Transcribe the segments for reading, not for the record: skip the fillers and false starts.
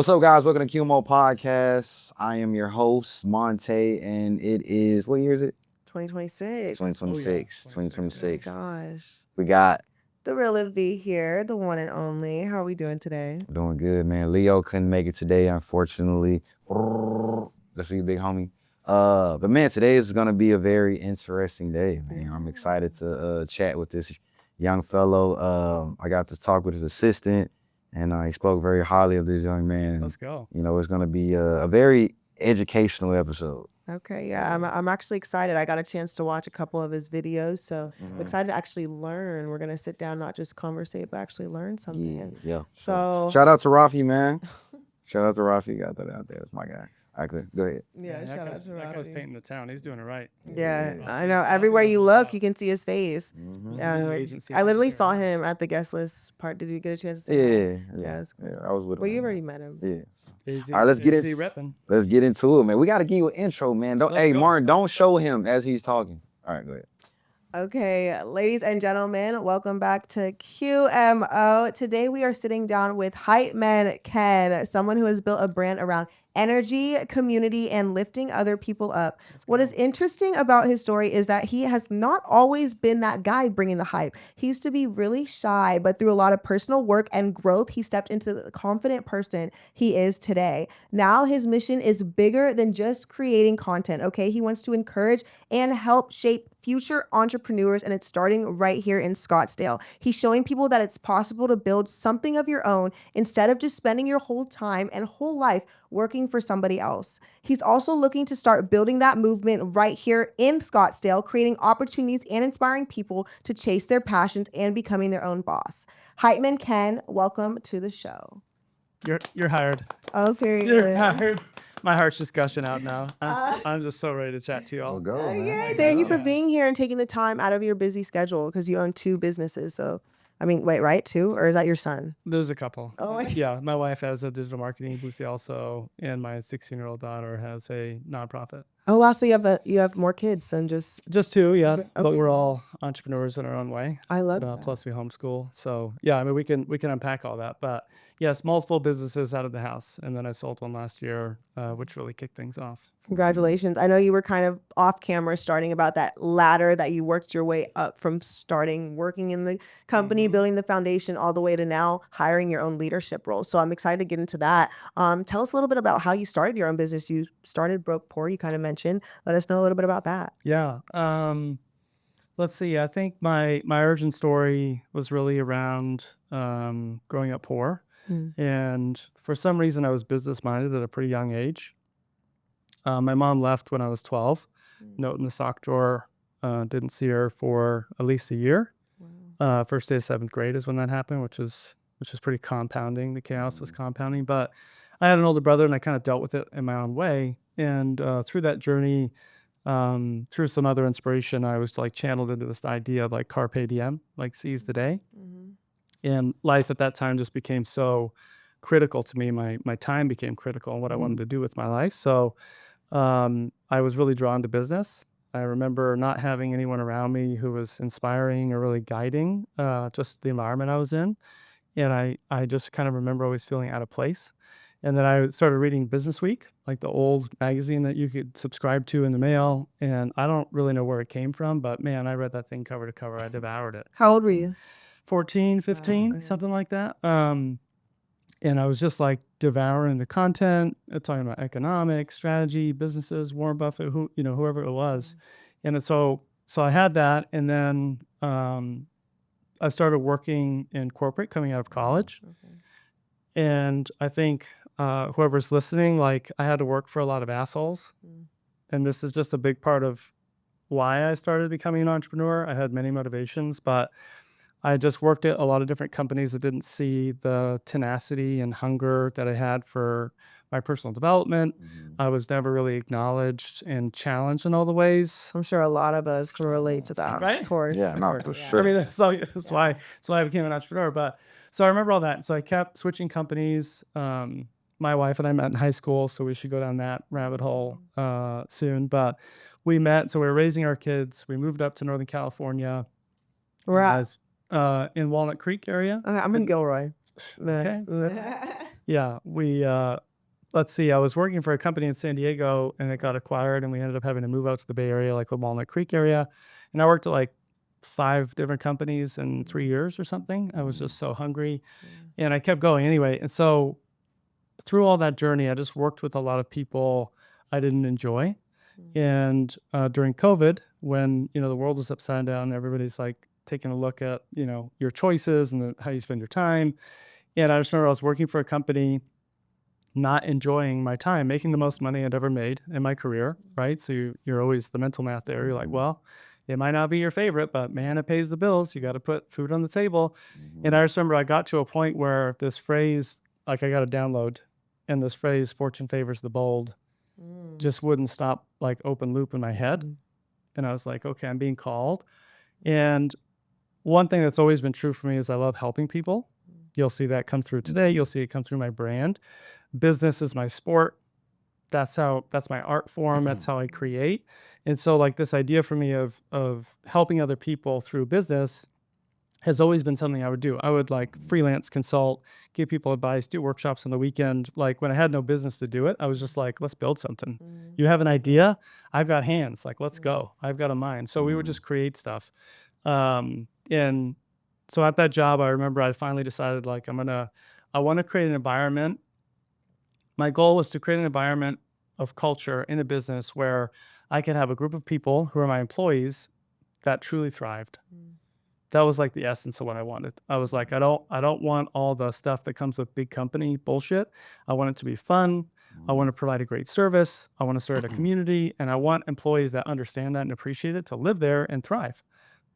What's up, guys? Welcome to QMO Podcast. I am your host, Montae, and it is, what year is it? 2026. 2026. 2026. Gosh. We got The real Liv here, the one and only. How are we doing today? doing good, man. Leo couldn't make it today, unfortunately. Let's see, big homie. But man, today is gonna be a very interesting day, man. I'm excited to chat with this young fellow. I got to talk with his assistant, and he spoke very highly of this young man. Let's go. You know, it's gonna be a very educational episode. Okay, yeah, I'm actually excited. I got a chance to watch a couple of his videos, so I'm excited to actually learn. We're gonna sit down, not just conversate, but actually learn something. Yeah. So shout out to Rafi, man. Shout out to Rafi. Got that out there. That's my guy. All right, go ahead. yeah, shout out to That guy's Robbie. painting the town. He's doing it right. Yeah, I know. Everywhere you look, you can see his face. Agency I literally saw manager. him at the guest list part. Did you get a chance to see him? Yeah. it's cool. Yeah, I was with him. Well, you've already met him. Yeah. Easy, All right, let's get easy it. repping. Let's get into it, man. We got to give you an intro, man. Let's Hey, go. Martin, don't show him as he's talking. All right, go ahead. Okay, ladies and gentlemen, welcome back to QMO. Today we are sitting down with Hypeman Ken, someone who has built a brand around energy, community, and lifting other people up. What is interesting about his story is that he has not always been that guy bringing the hype. He used to be really shy, but through a lot of personal work and growth, he stepped into the confident person he is today. Now his mission is bigger than just creating content, okay? He wants to encourage and help shape future entrepreneurs, and it's starting right here in Scottsdale. He's showing people that it's possible to build something of your own instead of just spending your whole time and whole life working for somebody else. He's also looking to start building that movement right here in Scottsdale, creating opportunities and inspiring people to chase their passions and becoming their own boss. Hypeman Ken, welcome to the show. You're hired. Oh, period. You're hired. My heart's just gushing out now. I'm just so ready to chat to you all. Well, go, man. Yeah, thank you for being here and taking the time out of your busy schedule because you own two businesses. So, I mean, wait, right? Two? Or is that your son? There's a couple. Oh, my- Yeah, my wife has a digital marketing agency also, and my 16-year-old daughter has a nonprofit. Oh, wow. So you have more kids than just. Just two, yeah. Okay. But we're all entrepreneurs in our own way. I love that. Plus we homeschool. So yeah, I mean we can unpack all that. But yes, multiple businesses out of the house, and then I sold one last year, which really kicked things off. Congratulations. I know you were kind of off camera starting about that ladder that you worked your way up from starting working in the company, building the foundation, all the way to now hiring your own leadership role. So I'm excited to get into that. Tell us a little bit about how you started your own business. You started broke poor, you kind of mentioned. Let us know a little bit about that. Yeah. Let's see. I think my origin story was really around growing up poor. And for some reason, I was business minded at a pretty young age. My mom left when I was 12. Note in the sock drawer. Didn't see her for at least a year. First day of 7th grade is when that happened, which is pretty compounding. The chaos was compounding. But I had an older brother, and I kind of dealt with it in my own way. And through that journey, through some other inspiration, I was like channeled into this idea of like carpe diem, like seize the day. And life at that time just became so critical to me. My time became critical in what I wanted to do with my life. So I was really drawn to business. I remember not having anyone around me who was inspiring or really guiding, just the environment I was in. And I just kind of remember always feeling out of place. And then I started reading Business Week, like the old magazine that you could subscribe to in the mail. And I don't really know where it came from, but man, I read that thing cover to cover. I devoured it. How old were you? 14, 15, something like that. And I was just like devouring the content, talking about economics, strategy, businesses, Warren Buffett, whoever it was. And so I had that. And then I started working in corporate coming out of college. And I think whoever's listening, like I had to work for a lot of assholes. And this is just a big part of why I started becoming an entrepreneur. I had many motivations, but I just worked at a lot of different companies that didn't see the tenacity and hunger that I had for my personal development. I was never really acknowledged and challenged in all the ways. I'm sure a lot of us can relate to that. Right? Yeah, no, for sure. I mean, that's why I became an entrepreneur. But so I remember all that. So I kept switching companies. My wife and I met in high school, so we should go down that rabbit hole soon. But we met, so we were raising our kids. We moved up to Northern California. We're at. In Walnut Creek area. I'm in Gilroy. Okay. Yeah, let's see, I was working for a company in San Diego and it got acquired and we ended up having to move out to the Bay Area, like the Walnut Creek area. And I worked at like 5 different companies in 3 years or something. I was just so hungry and I kept going anyway. And so through all that journey, I just worked with a lot of people I didn't enjoy. And during COVID, when, the world was upside down, everybody's like taking a look at, your choices and how you spend your time. And I just remember I was working for a company, not enjoying my time, making the most money I'd ever made in my career, right? So you're always the mental math there. You're like, well, it might not be your favorite, but man, it pays the bills. You got to put food on the table. And I just remember I got to a point where this phrase, like I got a download, and this phrase, fortune favors the bold, just wouldn't stop like open loop in my head. And I was like, okay, I'm being called. And one thing that's always been true for me is I love helping people. You'll see that come through today. You'll see it come through my brand. Business is my sport. That's my art form. That's how I create. And so like this idea for me of helping other people through business has always been something I would do. I would like freelance consult, give people advice, do workshops on the weekend. Like when I had no business to do it, I was just like, let's build something. You have an idea? I've got hands. Like, let's go. I've got a mind. So we would just create stuff. And so at that job, I remember I finally decided like, I want to create an environment. My goal was to create an environment of culture in a business where I could have a group of people who are my employees that truly thrived. That was like the essence of what I wanted. I was like, I don't want all the stuff that comes with big company bullshit. I want it to be fun. I want to provide a great service. I want to serve a community. And I want employees that understand that and appreciate it to live there and thrive,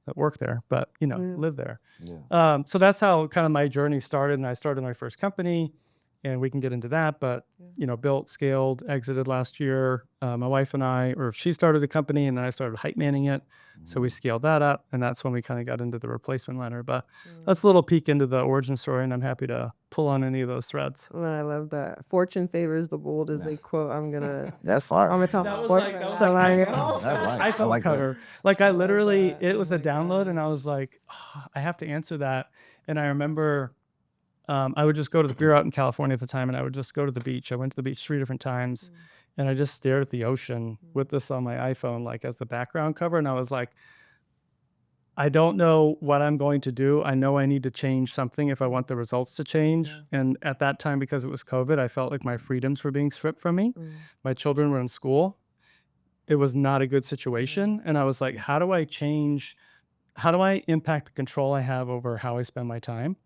that work there, but live there. Yeah. So that's how kind of my journey started. And I started my first company. And we can get into that, but built, scaled, exited last year. My wife and I, or she started the company, and then I started Hypemanning it. So we scaled that up, and that's when we kind of got into the replacement ladder. But that's a little peek into the origin story, and I'm happy to pull on any of those threads. Well, I love that. Fortune favors the bold is a quote. That's fire. I'm gonna talk. That was like iPhone cover. Like I literally, it was a download, and I was like, I have to answer that. And I remember. I would just go to we were out in California at the time, and I would just go to the beach. I went to the beach 3 different times, and I just stared at the ocean with this on my iPhone, like as the background cover. And I was like, I don't know what I'm going to do. I know I need to change something if I want the results to change. Yeah. And at that time, because it was COVID, I felt like my freedoms were being stripped from me. My children were in school. It was not a good situation. And I was like, how do I impact the control I have over how I spend my time?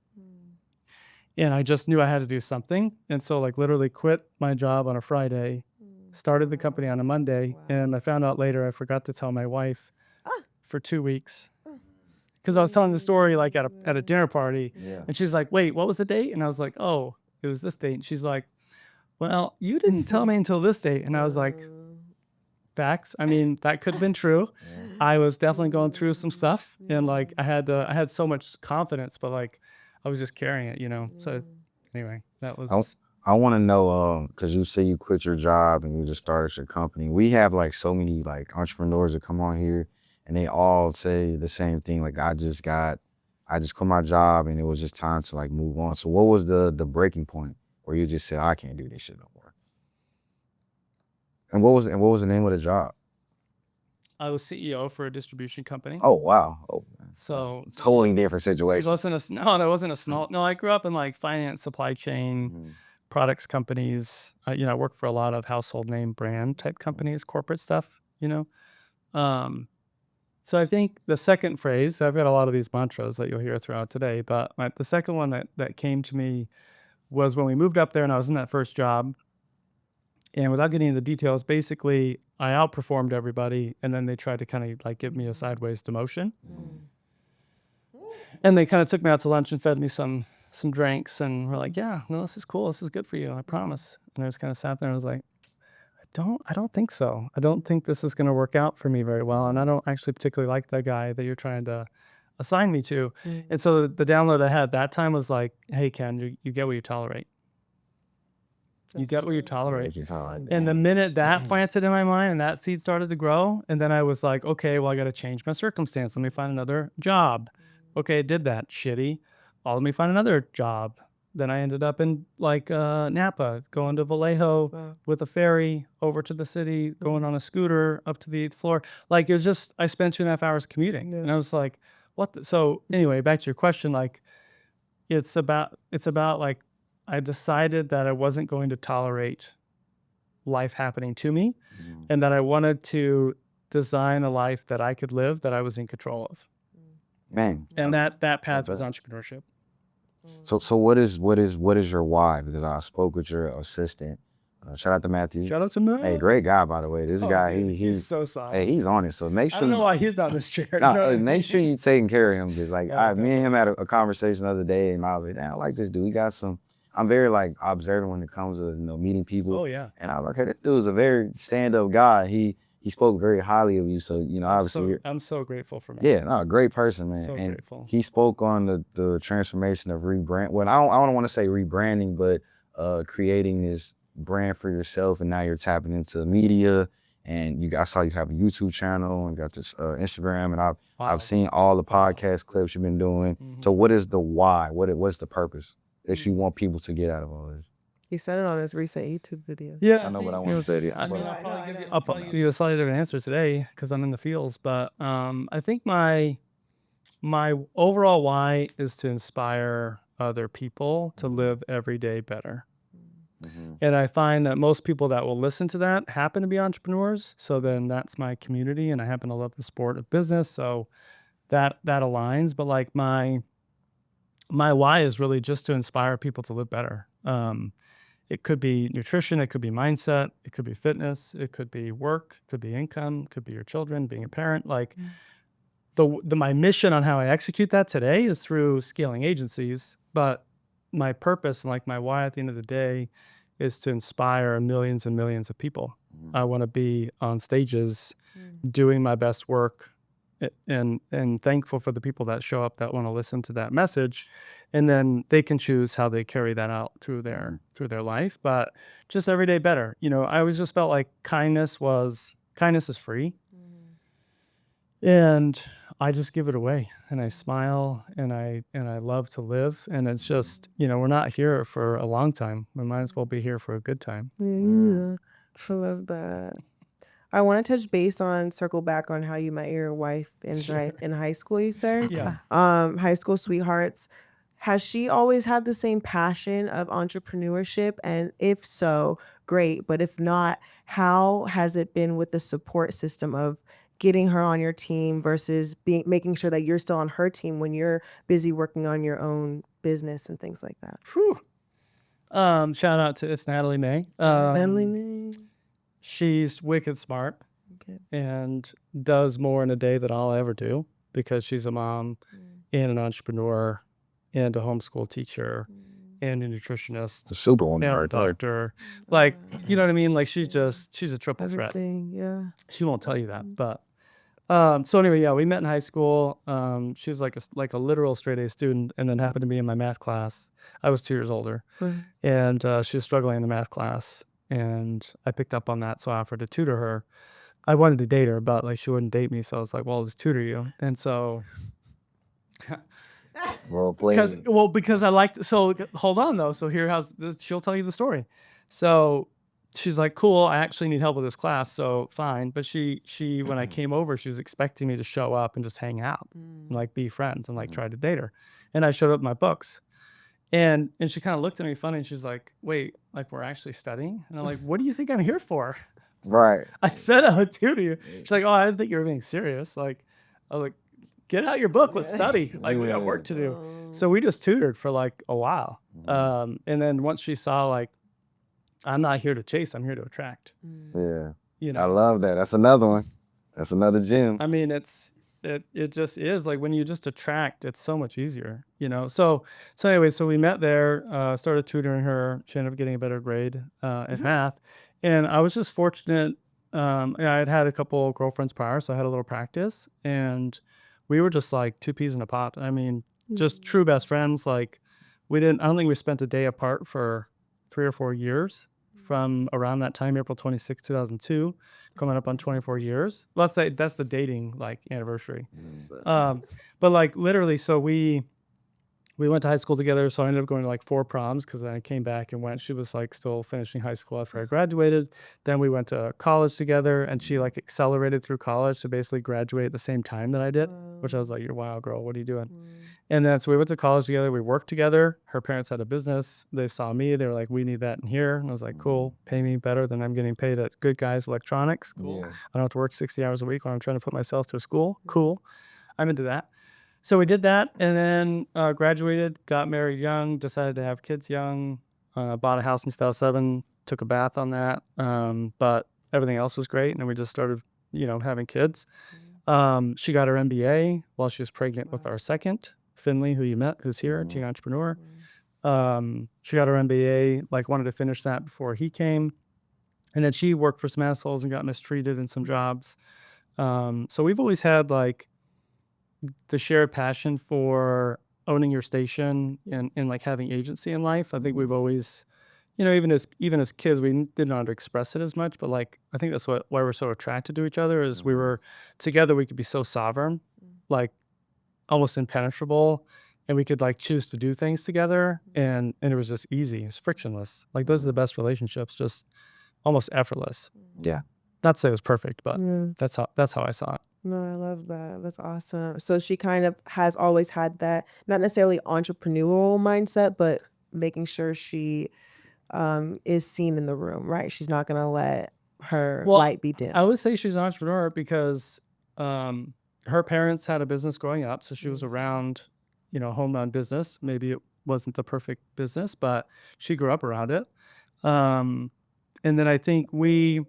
And I just knew I had to do something. And so like literally quit my job on a Friday, started the company on a Monday. And I found out later I forgot to tell my wife for 2 weeks. Because I was telling the story like at a dinner party. Yeah. And she's like, wait, what was the date? And I was like, oh, it was this date. And she's like, well, you didn't tell me until this date. And I was like, facts. I mean, that could have been true. I was definitely going through some stuff. And like I had so much confidence, but like, I was just carrying it, So anyway, that was. I want to know, because you say you quit your job and you just started your company. We have like so many like entrepreneurs that come on here and they all say the same thing. Like I just quit my job and it was just time to like move on. So what was the breaking point where you just said, I can't do this shit no more? And what was the name of the job? I was CEO for a distribution company. Oh, wow. Oh, so totally different situation. It wasn't a small. No, I grew up in like finance, supply chain, products companies. I worked for a lot of household name brand type companies, corporate stuff, So I think the second phrase, I've got a lot of these mantras that you'll hear throughout today, but the second one that came to me was when we moved up there and I was in that first job. And without getting into the details, basically I outperformed everybody, and then they tried to kind of like give me a sideways demotion. And they kind of took me out to lunch and fed me some drinks, and we're like, yeah, no, this is cool. This is good for you. I promise. And I just kind of sat there and I was like, I don't think so. I don't think this is going to work out for me very well. And I don't actually particularly like the guy that you're trying to assign me to. And so the download I had that time was like, hey, Ken, you get what you tolerate. You get what you tolerate. And the minute that planted in my mind and that seed started to grow, and then I was like, okay, well, I got to change my circumstance. Let me find another job. Okay, I did that. Shitty. Oh, let me find another job. Then I ended up in like Napa, going to Vallejo Wow. with a ferry over to the city, going on a scooter up to the 8th floor. Like it was just, I spent 2.5 hours commuting, Yeah. and I was like, what? So anyway, back to your question, like it's about like I decided that I wasn't going to tolerate life happening to me, and that I wanted to design a life that I could live, that I was in control of. Man. And that path was bet. entrepreneurship. So what is your why? Because I spoke with your assistant. Shout out to Matthew. Shout out to Matt. Hey, great guy, by the way. This guy, dude, he's so solid. hey, he's on it. So make I sure don't know why he's not in this chair. nah, You know what I make mean? sure you taking care of him. Because like Yeah, me and him had a conversation the other day, and I was like, damn, I like this dude. He got some. I'm very like observant when it comes to meeting people. Oh yeah. And I was like, hey, this dude's a very stand-up guy. He spoke very highly of you. So obviously, I'm so grateful for Matt. yeah, no, great person, man. So and grateful. he spoke on the transformation of rebrand. Well, I don't want to say rebranding, but creating this brand for yourself, and now you're tapping into media. And I saw you have a YouTube channel and got this Instagram, and I've seen all the podcast clips you've been doing. Mhm. So what is the why? What's the purpose that you want people to get out of all this? He said it on his recent YouTube video. Yeah, I know what I think- want to say. I mean, Well, I'll I probably know, give I you, know. I'll probably give you a slightly different answer today because I'm in the fields. But I think my overall why is to inspire other people to live every day better. And I find that most people that will listen to that happen to be entrepreneurs. So then that's my community, and I happen to love the sport of business. So that aligns. But like my why is really just to inspire people to live better. It could be nutrition, it could be mindset, it could be fitness, it could be work, it could be income, it could be your children, being a parent. Like my mission on how I execute that today is through scaling agencies. But my purpose and like my why at the end of the day is to inspire millions and millions of people. I want to be on stages doing my best work, and thankful for the people that show up that want to listen to that message, and then they can choose how they carry that out through their life. But just every day better. I always just felt like kindness is free, and I just give it away, and I smile, and I love to live, and it's just we're not here for a long time. We might as well be here for a good time. Yeah, I love that. I want to touch base on, circle back on how you met your wife in high school, you said? Yeah. High school sweethearts. Has she always had the same passion of entrepreneurship? And if so, great. But if not, how has it been with the support system of getting her on your team versus making sure that you're still on her team when you're busy working on your own business and things like that? Whew. Shout out to it's Natalie May. Natalie May. She's wicked smart Okay. and does more in a day than I'll ever do because she's a mom and an entrepreneur and a homeschool teacher and a nutritionist The super one, and a right there. doctor. Like, you know what I mean? Like she's a triple threat. Everything, yeah. She won't tell you that, but so anyway, yeah, we met in high school. She was like a literal straight A student, and then happened to be in my math class. I was 2 years older, and she was struggling in the math class, and I picked up on that, so I offered to tutor her. I wanted to date her, but like she wouldn't date me, so I was like, "Well, I'll just tutor you." And so, Role play. because I liked. So hold on though. So she'll tell you the story. So she's like, cool, I actually need help with this class, so fine. But she when I came over, she was expecting me to show up and just hang out and like be friends and like try to date her. And I showed up with my books. And she kind of looked at me funny and she's like, wait, like we're actually studying? And I'm like, what do you think I'm here for? Right. I said I would tutor you. She's like, oh, I didn't think you were being serious. Like, I was like, get out your book, let's study. Like we got work to do. So we just tutored for like a while. And then once she saw like, I'm not here to chase, I'm here to attract. Yeah. You know, I love that. That's another one. That's another gem. I mean, it just is like when you just attract, it's so much easier, So anyway, so we met there, started tutoring her. She ended up getting a better grade at math. And I was just fortunate. I had a couple girlfriends prior, so I had a little practice. And we were just like two peas in a pot. I mean, just true best friends. Like I don't think we spent a day apart for 3 or 4 years from around that time, April 26, 2002, coming up on 24 years. Let's say that's the dating like anniversary. But like literally, so we we went to high school together. So I ended up going to like 4 proms because then I came back and went. She was like still finishing high school after I graduated. Then we went to college together, and she like accelerated through college to basically graduate at the same time that I did, which I was like, "You're wild, girl. What are you doing?" And then so we went to college together. We worked together. Her parents had a business. They saw me. They were like, "We need that in here." And I was like, "Cool. Pay me better than I'm getting paid at Good Guys Electronics. Cool. Yeah. I don't have to work 60 hours a week when I'm trying to put myself through school. Cool. I'm into that." So we did that, and then graduated, got married young, decided to have kids young, bought a house in 2007, took a bath on that, but everything else was great, and then we just started, having kids. She got her MBA while she was pregnant with our second, Finley, who you met, who's here, teen entrepreneur. She got her MBA, like wanted to finish that before he came, and then she worked for some assholes and got mistreated in some jobs. So we've always had like the shared passion for owning your station and like having agency in life. I think we've always, even as kids, we didn't know how to express it as much, but like, I think that's why we're so attracted to each other is we were together. We could be so sovereign, like almost impenetrable, and we could like choose to do things together. And it was just easy. It's frictionless. Like those are the best relationships, just almost effortless. Yeah. Not to say it was perfect, but Yeah. that's how I saw it. No, I love that. That's awesome. So she kind of has always had that, not necessarily entrepreneurial mindset, but making sure she is seen in the room, right? She's not going to let her Well, light be dim. I would say she's an entrepreneur because her parents had a business growing up. So she was around, home run business. Maybe it wasn't the perfect business, but she grew up around it. And then I think we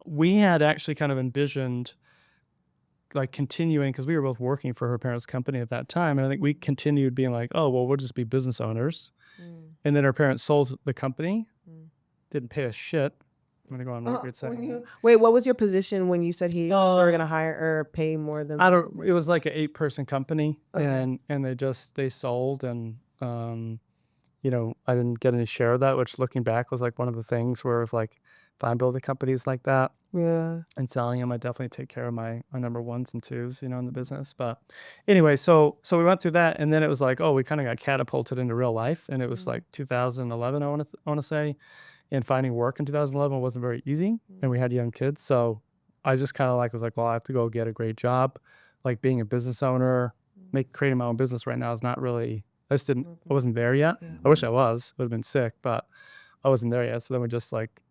had actually kind of envisioned like continuing, because we were both working for her parents' company at that time. And I think we continued being like, oh, well, we'll just be business owners. And then her parents sold the company, didn't pay us shit. I'm going to go on record saying Wait, what was your position when you said you were going to hire or pay more than? it was like an 8-person company, Okay. and they sold, and I didn't get any share of that, which looking back was like one of the things where if like if I'm building companies like that Yeah. and selling them, I definitely take care of my number 1s and 2s, in the business. But anyway, so we went through that, and then it was like, oh, we kind of got catapulted into real life, and it was like 2011, I want to say, and finding work in 2011 wasn't very easy, and we had young kids, so I just kind of like was like, well, I have to go get a great job. Like being a business owner, creating my own business right now is not really. I wasn't there yet. I wish I was. Would have been sick, but I wasn't there yet. So then we just like,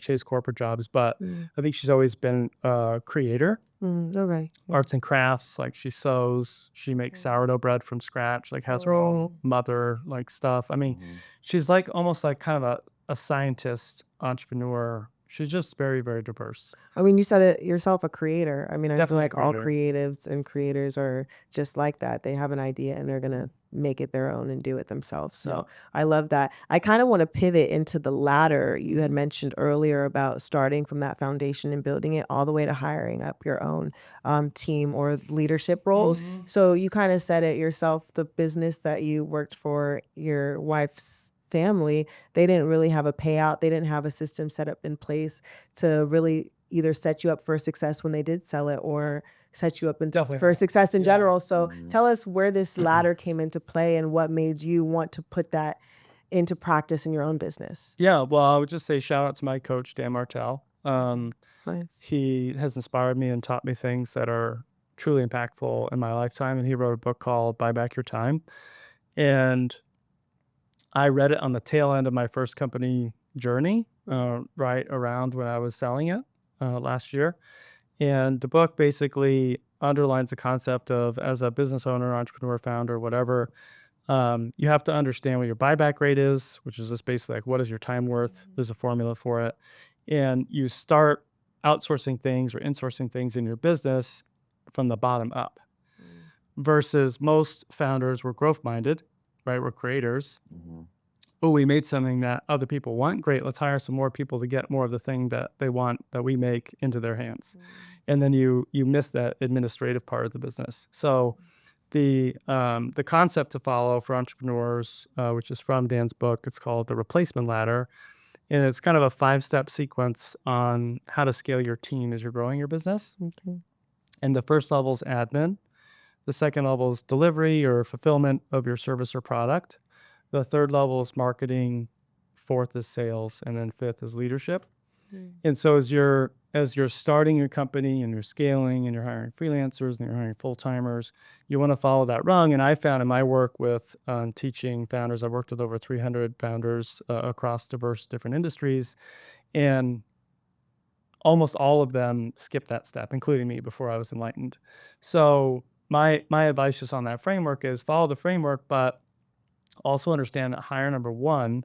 chase corporate jobs. But I think she's always been a creator, Okay. arts and crafts. Like she sews, she makes sourdough bread from scratch, like has her own mother, like stuff. I mean, she's like almost like kind of a scientist, entrepreneur. She's just very, very diverse. I mean, you said it yourself, a creator. I mean, I feel Definitely a like all creator. creatives and creators are just like that. They have an idea and they're going to make it their own and do it themselves. So I love that. I kind of want to pivot into the ladder you had mentioned earlier about starting from that foundation and building it all the way to hiring up your own team or leadership roles. So you kind of said it yourself, the business that you worked for your wife's family, they didn't really have a payout. They didn't have a system set up in place to really either set you up for success when they did sell it or set you up for success in general. So tell us where this ladder came into play and what made you want to put that into practice in your own business. Yeah, well, I would just say shout out to my coach, Dan Martell. Nice. He has inspired me and taught me things that are truly impactful in my lifetime. And he wrote a book called Buy Back Your Time. And I read it on the tail end of my first company journey, right around when I was selling it last year. And the book basically underlines the concept of, as a business owner, entrepreneur, founder, whatever, you have to understand what your buyback rate is, which is just basically like, what is your time worth? There's a formula for it. And you start outsourcing things or insourcing things in your business from the bottom up versus most founders were growth minded, right? We're creators. Oh, we made something that other people want. Great. Let's hire some more people to get more of the thing that they want that we make into their hands. And then you miss that administrative part of the business. So the concept to follow for entrepreneurs, which is from Dan's book, it's called The Replacement Ladder. And it's kind of a 5-step sequence on how to scale your team as you're growing your business. And the first level is admin. The second level is delivery or fulfillment of your service or product. The third level is marketing. Fourth is sales, and then fifth is leadership. And so as you're starting your company and you're scaling and you're hiring freelancers and you're hiring full-timers, you want to follow that rung. And I found in my work with teaching founders, I've worked with over 300 founders across diverse different industries, and almost all of them skipped that step, including me before I was enlightened. So my advice just on that framework is follow the framework, but also understand that hire number one,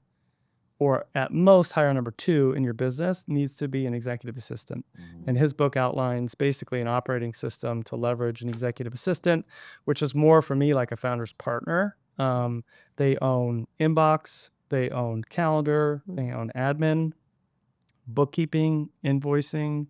or at most hire number two in your business, needs to be an executive assistant. And his book outlines basically an operating system to leverage an executive assistant, which is more for me like a founder's partner. They own inbox, they own calendar, they own admin, bookkeeping, invoicing,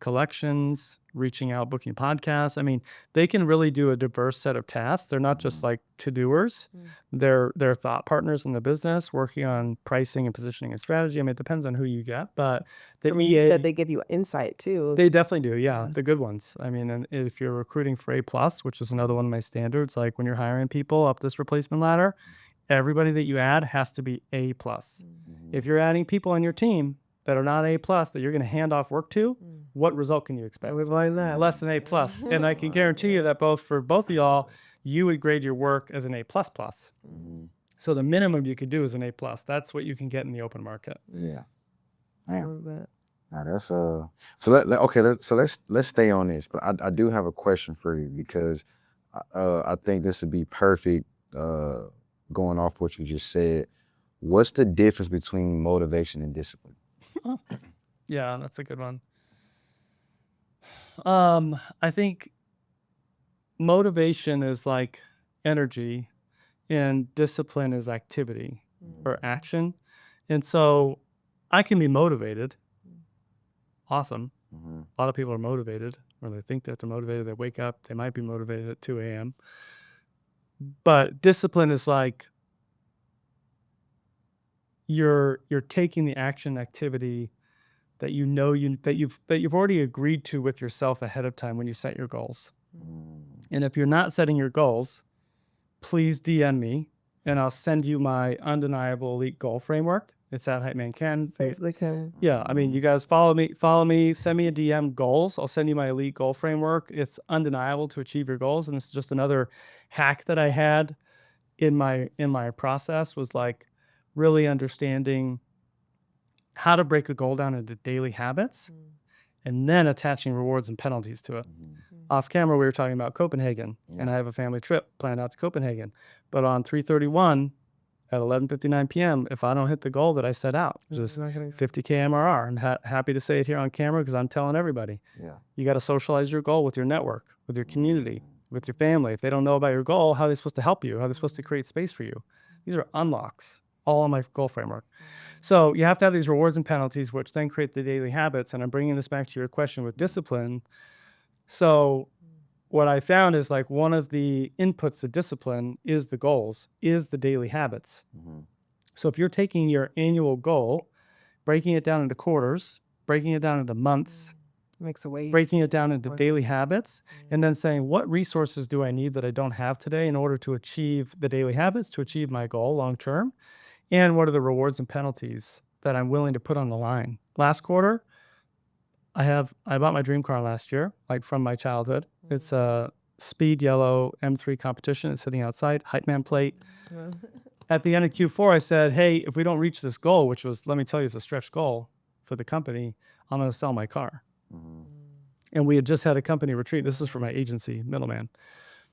collections, reaching out, booking podcasts. I mean, they can really do a diverse set of tasks. They're not just like to-doers. They're thought partners in the business, working on pricing and positioning and strategy. I mean, it depends on who you get, but You said they give you insight too. they definitely do. Yeah, the good ones. I mean, and if you're recruiting for A+, which is another one of my standards, like when you're hiring people up this replacement ladder, everybody that you add has to be A+. If you're adding people on your team that are not A+, that you're going to hand off work to, what result can you expect? We've learned that. Less than A+. And I can guarantee you that for both of y'all, you would grade your work as an A++. So the minimum you could do is an A+. That's what you can get in the open market. Yeah. But Now that's so let's stay on this, but I do have a question for you because I think this would be perfect going off what you just said. What's the difference between motivation and discipline? Yeah, that's a good one. I think motivation is like energy and discipline is activity or action. And so I can be motivated. Awesome. A lot of people are motivated, or they think that they're motivated. They wake up, they might be motivated at 2 a.m. But discipline is like you're taking the action activity that you've already agreed to with yourself ahead of time when you set your goals. And if you're not setting your goals, please DM me and I'll send you my undeniable elite goal framework. It's at Hypeman Ken. face the camera. Yeah, I mean, you guys follow me, send me a DM goals. I'll send you my elite goal framework. It's undeniable to achieve your goals. And it's just another hack that I had in my process was like really understanding how to break a goal down into daily habits and then attaching rewards and penalties to it. Off camera, we were talking about Copenhagen, and I have a family trip planned out to Copenhagen. But on 3/31 at 11:59 p.m., if I don't hit the goal that I set out, which is 50K MRR, I'm happy to say it here on camera because I'm telling everybody, you got to socialize your goal with your network, with your community, with your family. If they don't know about your goal, how are they supposed to help you? How are they supposed to create space for you? These are unlocks, all on my goal framework. So you have to have these rewards and penalties, which then create the daily habits. And I'm bringing this back to your question with discipline. So what I found is like one of the inputs to discipline is the goals, is the daily habits. So if you're taking your annual goal, breaking it down into quarters, breaking it down into months, Makes a way. breaking it down into daily habits, and then saying, what resources do I need that I don't have today in order to achieve the daily habits, to achieve my goal long term? And what are the rewards and penalties that I'm willing to put on the line? Last quarter, I bought my dream car last year, like from my childhood. It's a speed yellow M3 competition. It's sitting outside, Hypeman plate. At the end of Q4, I said, hey, if we don't reach this goal, which was, let me tell you, it's a stretch goal for the company, I'm going to sell my car. And we had just had a company retreat. This is for my agency, Middleman.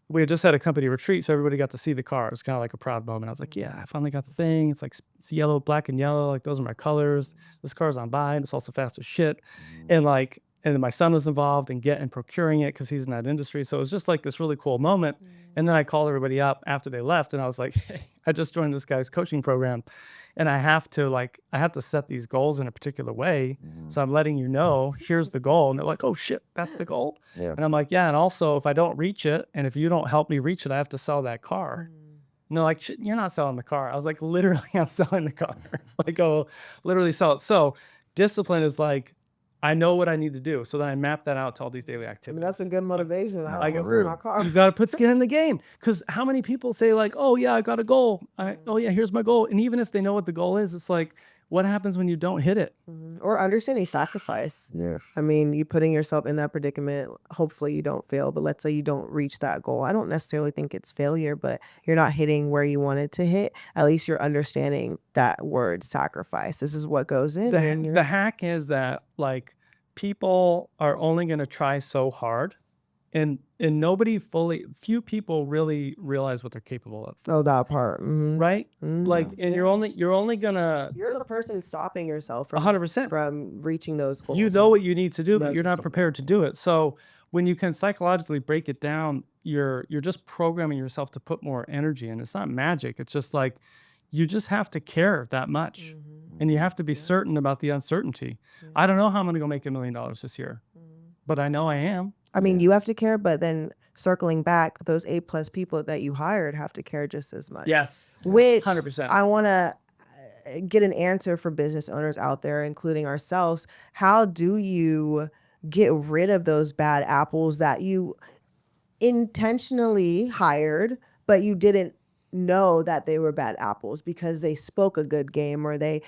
We had just had a company retreat, so everybody got to see the car. It was kind of like a proud moment. I was like, yeah, I finally got the thing. It's like it's yellow, black and yellow. Like those are my colors. This car's on buy, and it's also fast as shit. And like, and then my son was involved in procuring it because he's in that industry. So it was just like this really cool moment. And then I called everybody up after they left, and I was like, hey, I just joined this guy's coaching program, and I have to set these goals in a particular way. So I'm letting you know, here's the goal. And they're like, oh shit, that's the goal. And I'm like, yeah. And also if I don't reach it, and if you don't help me reach it, I have to sell that car. And they're like, shit, you're not selling the car. I was like, literally, I'm selling the car. Like, oh, literally sell it. So discipline is like, I know what I need to do. So then I map that out to all these daily I activities. mean, that's a good motivation. I Like, want for real. my car. You got to put skin in the game. Because how many people say like, oh yeah, I got a goal. Oh yeah, here's my goal. And even if they know what the goal is, it's like, what happens when you don't hit it? Or understanding sacrifice. Yeah. I mean, you putting yourself in that predicament. Hopefully you don't fail, but let's say you don't reach that goal. I don't necessarily think it's failure, but you're not hitting where you wanted to hit. At least you're understanding that word sacrifice. This is what goes in. The hack is that like people are only going to try so hard, and few people really realize what they're capable of. Oh, that part. Right? Like, and you're only gonna. You're the person stopping yourself from 100%. from reaching those goals. You know what you need to do, but That's you're not so- prepared to do it. So when you can psychologically break it down, you're just programming yourself to put more energy in. It's not magic. It's just like you just have to care that much, and you have to be certain about the uncertainty. I don't know how I'm going to go make $1 million this year, but I know I am. I mean, you have to care, but then circling back, those A+ people that you hired have to care just as much. Yes, Which 100%. I want to get an answer for business owners out there, including ourselves. How do you get rid of those bad apples that you intentionally hired, but you didn't know that they were bad apples because they spoke a good game, or they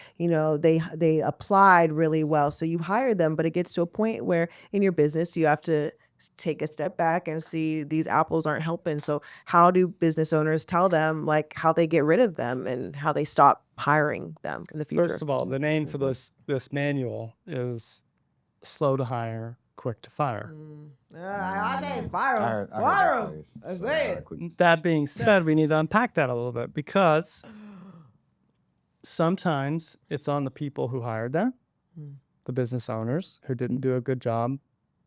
applied really well, so you hired them, but it gets to a point where in your business you have to take a step back and see these apples aren't helping. So how do business owners tell them like how they get rid of them and how they stop hiring them in the future? First of all, the name for this manual is Slow to Hire, Quick to Fire. I say I viral. heard that Viral. phrase. That's So, it. quick. That being said, we need to unpack that a little bit, because sometimes it's on the people who hired them, the business owners who didn't do a good job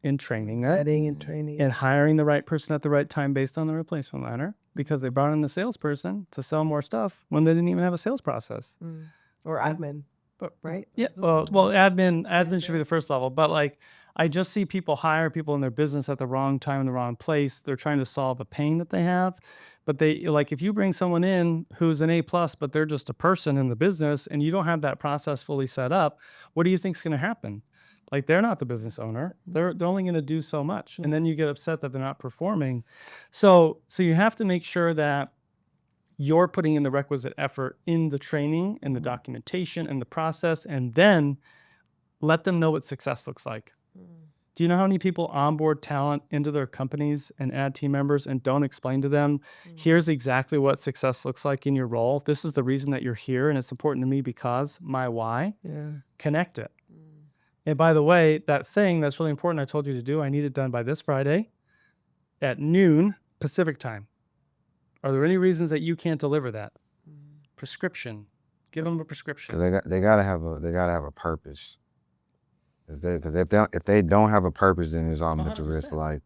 in training them Vetting and training. and hiring the right person at the right time based on the replacement ladder, because they brought in the salesperson to sell more stuff when they didn't even have a sales process. Or admin, right? Yeah, well, admin should be the first level, but like I just see people hire people in their business at the wrong time in the wrong place. They're trying to solve a pain that they have, but they like if you bring someone in who's an A+, but they're just a person in the business and you don't have that process fully set up, what do you think's going to happen? Like they're not the business owner. They're only going to do so much, and then you get upset that they're not performing. So you have to make sure that you're putting in the requisite effort in the training and the documentation and the process, and then let them know what success looks like. Do you know how many people onboard talent into their companies and add team members and don't explain to them, here's exactly what success looks like in your role. This is the reason that you're here, and it's important to me because my why. Yeah. Connect it. And by the way, that thing that's really important I told you to do, I need it done by this Friday at noon Pacific time. Are there any reasons that you can't deliver that? Prescription. Give them a prescription. 'Cause they gotta have a purpose. Because if they don't have a purpose, then it's all mental risk. 100%. Like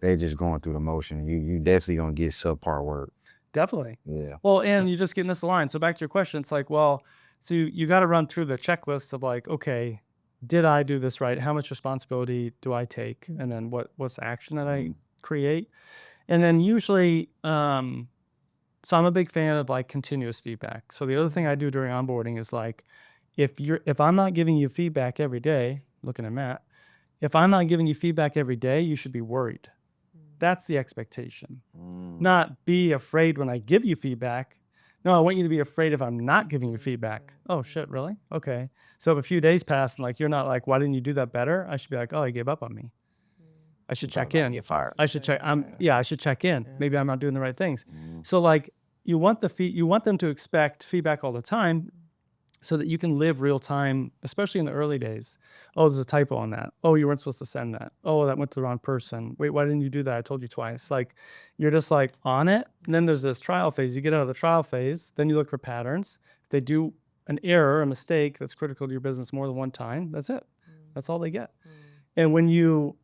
they just going through the motion. You definitely gonna get subpar work. Definitely. Yeah. Well, and you just get misaligned. So back to your question, it's like, well, so you got to run through the checklist of like, okay, did I do this right? How much responsibility do I take? And then what's the action that I create? And then usually, so I'm a big fan of like continuous feedback. So the other thing I do during onboarding is like, if I'm not giving you feedback every day, looking at Matt, if I'm not giving you feedback every day, you should be worried. That's the expectation. Not be afraid when I give you feedback. No, I want you to be afraid if I'm not giving you feedback. Oh shit, really? Okay. So if a few days pass and like you're not like, why didn't you do that better? I should be like, oh, he gave up on me. I should check in. I should check. I should check in. Maybe I'm not doing the right things. So like you want them to expect feedback all the time, so that you can live real time, especially in the early days. Oh, there's a typo on that. Oh, you weren't supposed to send that. Oh, that went to the wrong person. Wait, why didn't you do that? I told you twice. Like you're just like on it. And then there's this trial phase. You get out of the trial phase, then you look for patterns. If they do an error, a mistake that's critical to your business more than one time, that's it. That's all they get. And when you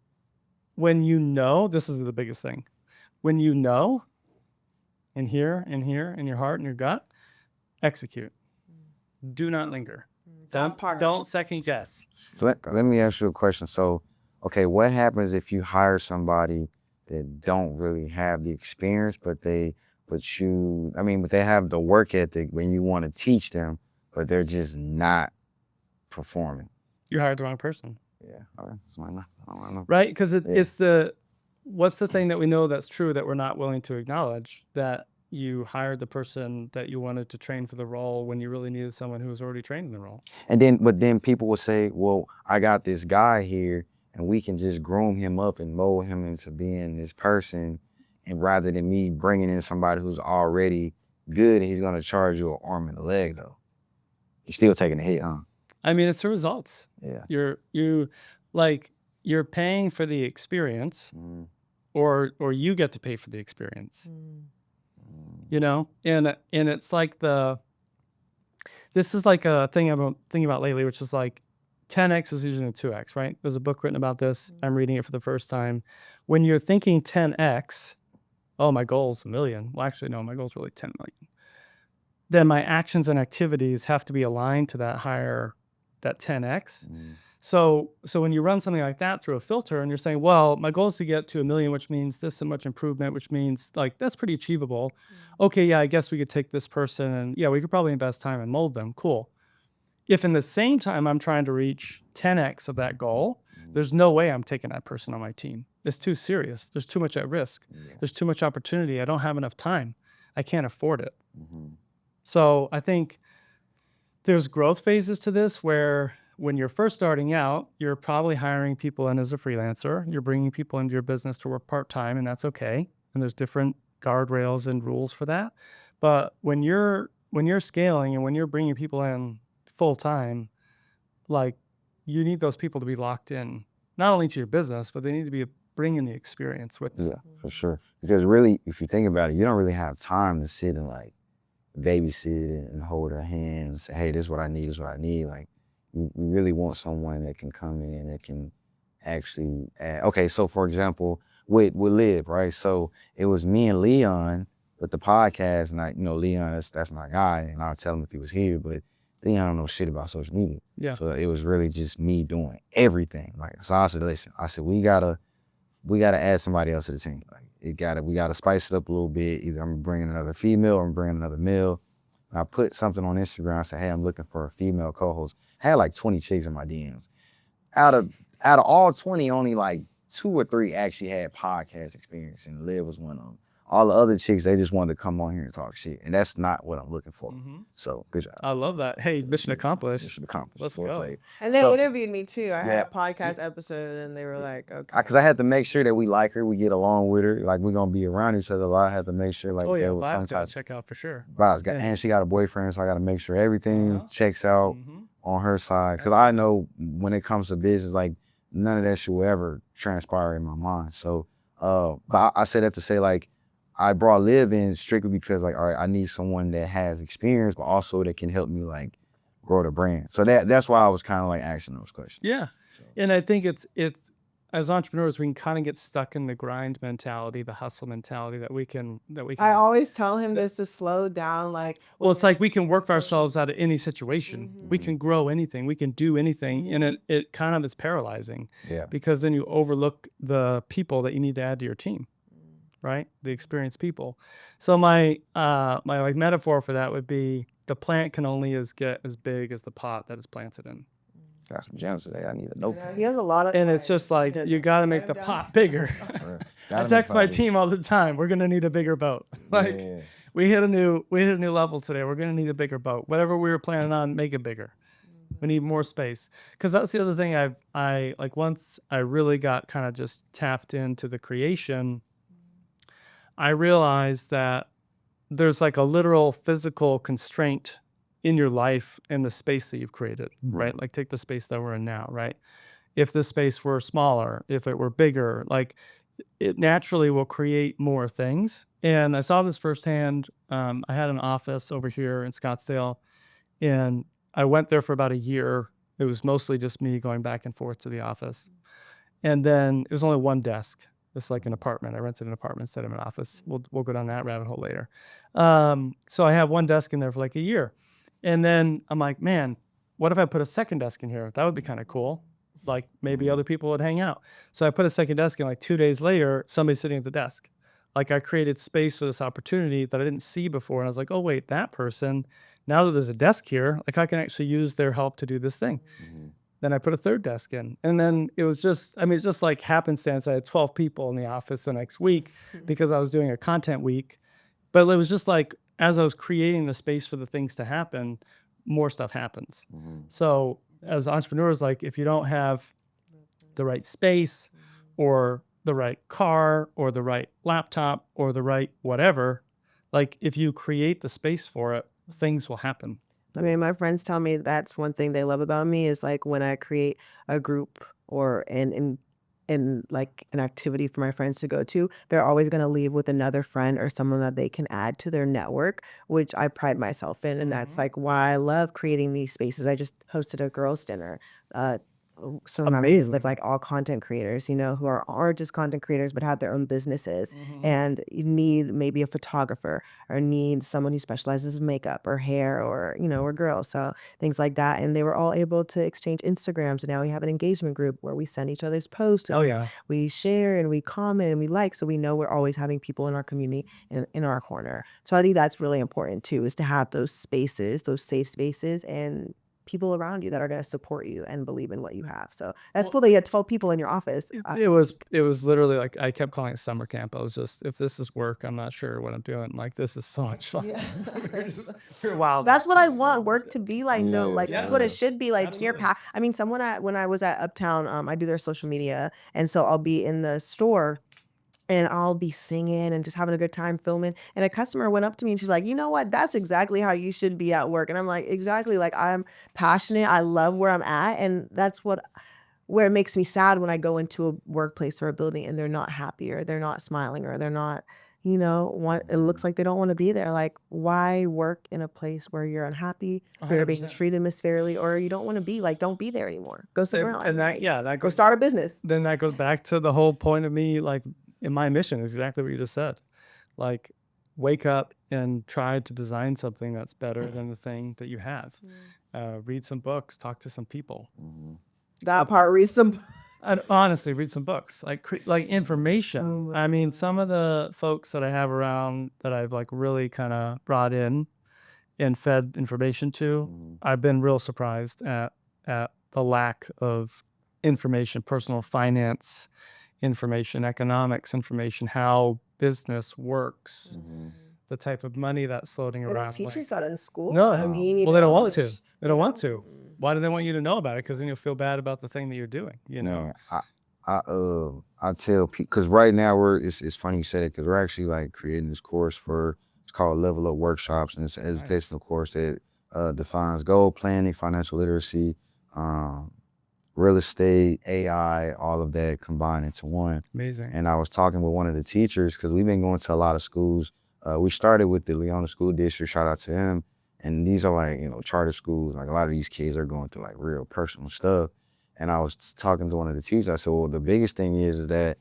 know, this is the biggest thing. When you know, in here, in your heart, in your gut, execute. Do not linger. Don't second guess. So let me ask you a question. So, okay, what happens if you hire somebody that don't really have the experience, but they have the work ethic when you want to teach them, but they're just not performing? You hired the wrong person. Yeah. Okay. So I don't know. Right? Because it's what's the thing that we know that's true that we're not willing to acknowledge? That you hired the person that you wanted to train for the role when you really needed someone who was already trained in the role. But then people will say, well, I got this guy here and we can just groom him up and mold him into being this person. And rather than me bringing in somebody who's already good, he's going to charge you an arm and a leg though. You're still taking a hit, huh? I mean, it's the results. Yeah. You're paying for the experience, or you get to pay for the experience. You know, and it's like this is like a thing I'm thinking about lately, which is like 10x is usually a 2x, right? There's a book written about this. I'm reading it for the first time. When you're thinking 10x, oh, my goal's 1 million. Well, actually, no, my goal's really 10 million. Then my actions and activities have to be aligned to that 10x. So when you run something like that through a filter and you're saying, well, my goal is to get to 1 million, which means this so much improvement, which means like that's pretty achievable. Okay, yeah, I guess we could take this person and yeah, we could probably invest time and mold them. Cool. If in the same time I'm trying to reach 10x of that goal, there's no way I'm taking that person on my team. It's too serious. There's too much at risk. There's too much opportunity. I don't have enough time. I can't afford it. So I think there's growth phases to this where when you're first starting out, you're probably hiring people in as a freelancer. You're bringing people into your business to work part-time, and that's okay. And there's different guardrails and rules for that. But when you're scaling and when you're bringing people in full-time, like you need those people to be locked in, not only to your business, but they need to be bringing the experience with them. Yeah, for sure. Because really, if you think about it, you don't really have time to sit and like babysit and hold their hands and say, hey, this is what I need, this is what I need. Like, you really want someone that can come in and that can actually add. Okay, so for example, with Liv, right? So it was me and Leon with the podcast, and Leon, that's my guy, and I'll tell him if he was here, but Leon don't know shit about social media. Yeah. So it was really just me doing everything. Like, so I said, listen, we gotta add somebody else to the team. Like, we gotta spice it up a little bit. Either I'm bringing another female or I'm bringing another male. And I put something on Instagram. I said, hey, I'm looking for a female co-host. I had like 20 chicks in my DMs. Out of all 20, only like 2 or 3 actually had podcast experience, and Liv was one of them. All the other chicks, they just wanted to come on here and talk shit, and that's not what I'm looking for. So good job. I love that. Hey, mission accomplished. Mission accomplished. Let's Well go. played. And they So- interviewed me too. I had Yeah. a podcast episode, and they were like, "Okay." Because I had to make sure that we like her, we get along with her, like we're gonna be around each other a lot. I had to make sure like Oh yeah, there was some vibes type gotta check out for sure. vibes. Yeah. And she got a boyfriend, so I got to make sure everything checks out Mhm. on her side. Because I know when it comes to business, like none of that shit will ever transpire in my mind. So, but I said that to say like, I brought Liv in strictly because like, all right, I need someone that has experience, but also that can help me like grow the brand. So that's why I was kind of like asking those questions. Yeah. And I think it's as entrepreneurs, we can kind of get stuck in the grind mentality, the hustle mentality that we can. I always tell him this to slow down. Like, Well, it's like we can work ourselves out of any situation. We can grow anything. We can do anything. And it kind of is paralyzing Yeah. because then you overlook the people that you need to add to your team, right? The experienced people. So my like metaphor for that would be the plant can only get as big as the pot that is planted in. Got some gems today. I need a notebook. he has a lot of. And it's just like, you got to make the pot bigger. I text my team all the time. We're going to need a bigger boat. Like Yeah. we hit a new level today. We're going to need a bigger boat. Whatever we were planning on, make it bigger. We need more space. Cause that's the other thing I like once I really got kind of just tapped into the creation, I realized that there's like a literal physical constraint in your life and the space that you've created, right? Like take the space that we're in now, right? If the space were smaller, if it were bigger, like it naturally will create more things. And I saw this firsthand. I had an office over here in Scottsdale, and I went there for about a year. It was mostly just me going back and forth to the office. And then it was only one desk. It's like an apartment. I rented an apartment instead of an office. We'll go down that rabbit hole later. So I had one desk in there for like a year. And then I'm like, man, what if I put a second desk in here? That would be kind of cool. Like maybe other people would hang out. So I put a second desk in, like 2 days later, somebody's sitting at the desk. Like I created space for this opportunity that I didn't see before. And I was like, oh wait, that person, now that there's a desk here, like I can actually use their help to do this thing. Then I put a third desk in. And then it was just, it's just like happenstance. I had 12 people in the office the next week because I was doing a content week. But it was just like, as I was creating the space for the things to happen, more stuff happens. So as entrepreneurs, like if you don't have the right space or the right car or the right laptop or the right whatever, like if you create the space for it, things will happen. I mean, my friends tell me that's one thing they love about me is like when I create a group or and like an activity for my friends to go to, they're always going to leave with another friend or someone that they can add to their network, which I pride myself in. And that's like why I love creating these spaces. I just hosted a girls' dinner. Some of my friends live like all content creators, you know, who aren't just content creators, but have their own businesses and you need maybe a photographer or need someone who specializes in makeup or hair or, you know, or girls. So things like that. And they were all able to exchange Instagrams. And now we have an engagement group where we send each other's posts. And we share and we comment and we like. So we know we're always having people in our community in our corner. So I think that's really important too, is to have those spaces, those safe spaces and people around you that are going to support you and believe in what you have. So that's cool that you had 12 people in your office. It was literally like, I kept calling it summer camp. I was just, if this is work, I'm not sure what I'm doing. Like, this is so much fun. We're wild. That's what I want work to be like, though. Like, that's what it should be like. I mean, someone when I was at Uptown, I do their social media. And so I'll be in the store and I'll be singing and just having a good time filming. And a customer went up to me and she's like, you know what? That's exactly how you should be at work. And I'm like, exactly. Like, I'm passionate. I love where I'm at. And that's where it makes me sad when I go into a workplace or a building and they're not happy or they're not smiling or they're not, you know, it looks like they don't want to be there. Like, why work in a place where you're unhappy, where you're being 100%. treated misfairly, or you don't want to be? Like, don't be there anymore. Go somewhere else. And that Go goes, start a business. then that goes back to the whole point of me, like, in my mission is exactly what you just said. Like, wake up and try to design something that's better than the thing that you have. Read some books, talk to some people. That part, read some. And honestly, read some books, like information. I mean, some of the folks that I have around that I've like really kind of brought in and fed information to, I've been real surprised at the lack of information, personal finance information, economics information, how business works, the type of money that's floating They don't around. teach us that in school. No, I mean, well, they don't want to. They don't want to. Why do they want you to know about it? Because then you'll feel bad about the thing that you're doing. You know. I tell people, because right now it's funny you said it, because we're actually like creating this course it's called Level Up Workshops, and it's an educational course that defines goal planning, financial literacy, real estate, AI, all of that combined into one. Amazing. And I was talking with one of the teachers, because we've been going to a lot of schools. We started with the Leona School District, shout out to him. And these are like, you know, charter schools. Like a lot of these kids are going through like real personal stuff. And I was talking to one of the teachers. I said, well, the biggest thing is that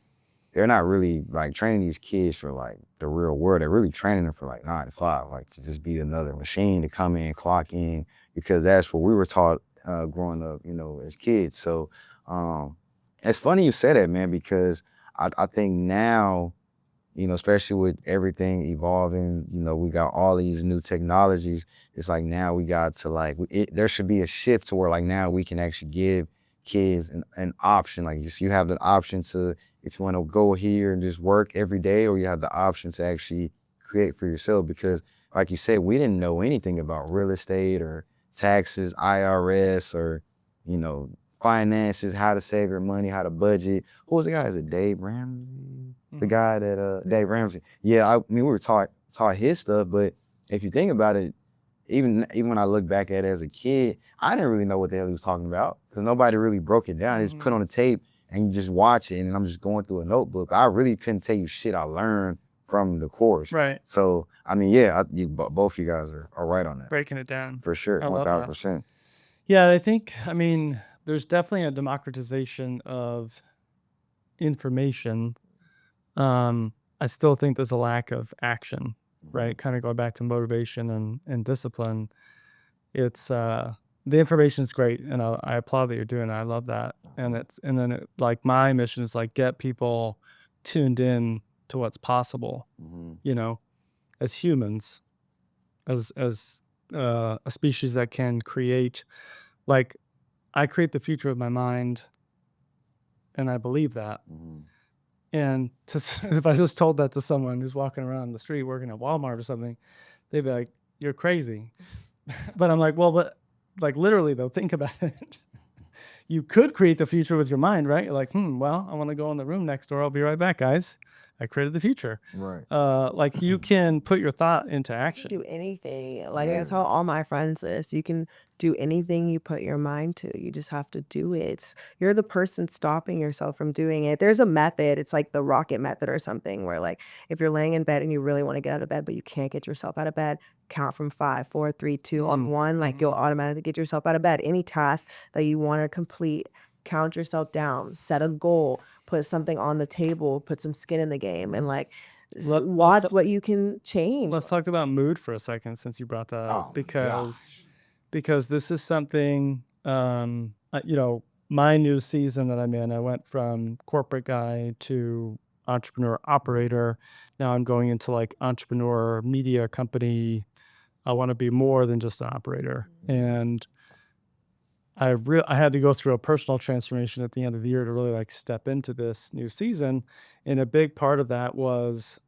they're not really like training these kids for like the real world. They're really training them for like 9 to 5, like to just be another machine to come in, clock in, because that's what we were taught growing up, you know, as kids. So it's funny you say that, man, because I think now, you know, especially with everything evolving, you know, we got all these new technologies. It's like now we got to like, there should be a shift to where like now we can actually give kids an option. Like you have the option to, if you want to go here and just work every day, or you have the option to actually create for yourself. Because like you said, we didn't know anything about real estate or taxes, IRS, or, you know, finances, how to save your money, how to budget. Who was the guy? Is it Dave Ramsey? The guy that Dave Ramsey. Yeah, I mean, we were taught his stuff, but if you think about it, even when I look back at it as a kid, I didn't really know what the hell he was talking about, because nobody really broke it down. They just put on a tape and you just watch it, and I'm just going through a notebook. I really couldn't tell you shit I learned from the course. Right. So, I mean, yeah, both you guys are right on that. Breaking it down. For sure, I love that. 1,000%. Yeah, I mean, there's definitely a democratization of information. I still think there's a lack of action, right? Kind of going back to motivation and discipline. It's the information's great, and I applaud that you're doing it. I love that. And then like my mission is like get people tuned in to what's possible, you know, as humans, as a species that can create, like I create the future with my mind, and I believe that. And if I just told that to someone who's walking around the street working at Walmart or something, they'd be like, "You're crazy." But I'm like, well, but like literally though, think about it. You could create the future with your mind, right? You're like, well, I want to go in the room next door. I'll be right back, guys. I created the future. Right. Like you can put your thought into action. Do anything. Like I tell all my friends this. You can do anything you put your mind to. You just have to do it. You're the person stopping yourself from doing it. There's a method. It's like the rocket method or something where like if you're laying in bed and you really want to get out of bed, but you can't get yourself out of bed, count from 5, 4, 3, 2 on 1. Like you'll automatically get yourself out of bed. Any task that you want to complete, count yourself down, set a goal, put something on the table, put some skin in the game, and like watch what you can change. Let's talk about mood for a second, since you brought that up, because this is something, my new season that I'm in, I went from corporate guy to entrepreneur operator. Now I'm going into like entrepreneur media company. I want to be more than just an operator. And I had to go through a personal transformation at the end of the year to really like step into this new season. And a big part of that was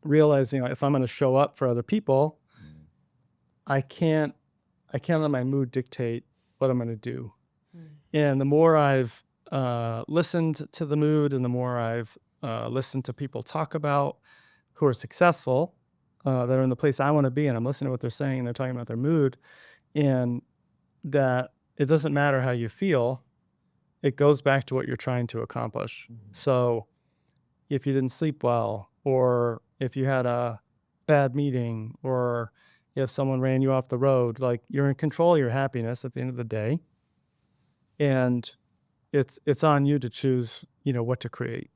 realizing if I'm going to show up for other people, I can't let my mood dictate what I'm going to do. And the more I've listened to the mood, and the more I've listened to people talk about who are successful, that are in the place I want to be, and I'm listening to what they're saying, and they're talking about their mood, and that it doesn't matter how you feel, it goes back to what you're trying to accomplish. So if you didn't sleep well, or if you had a bad meeting, or if someone ran you off the road, like you're in control of your happiness at the end of the day. And it's on you to choose, what to create.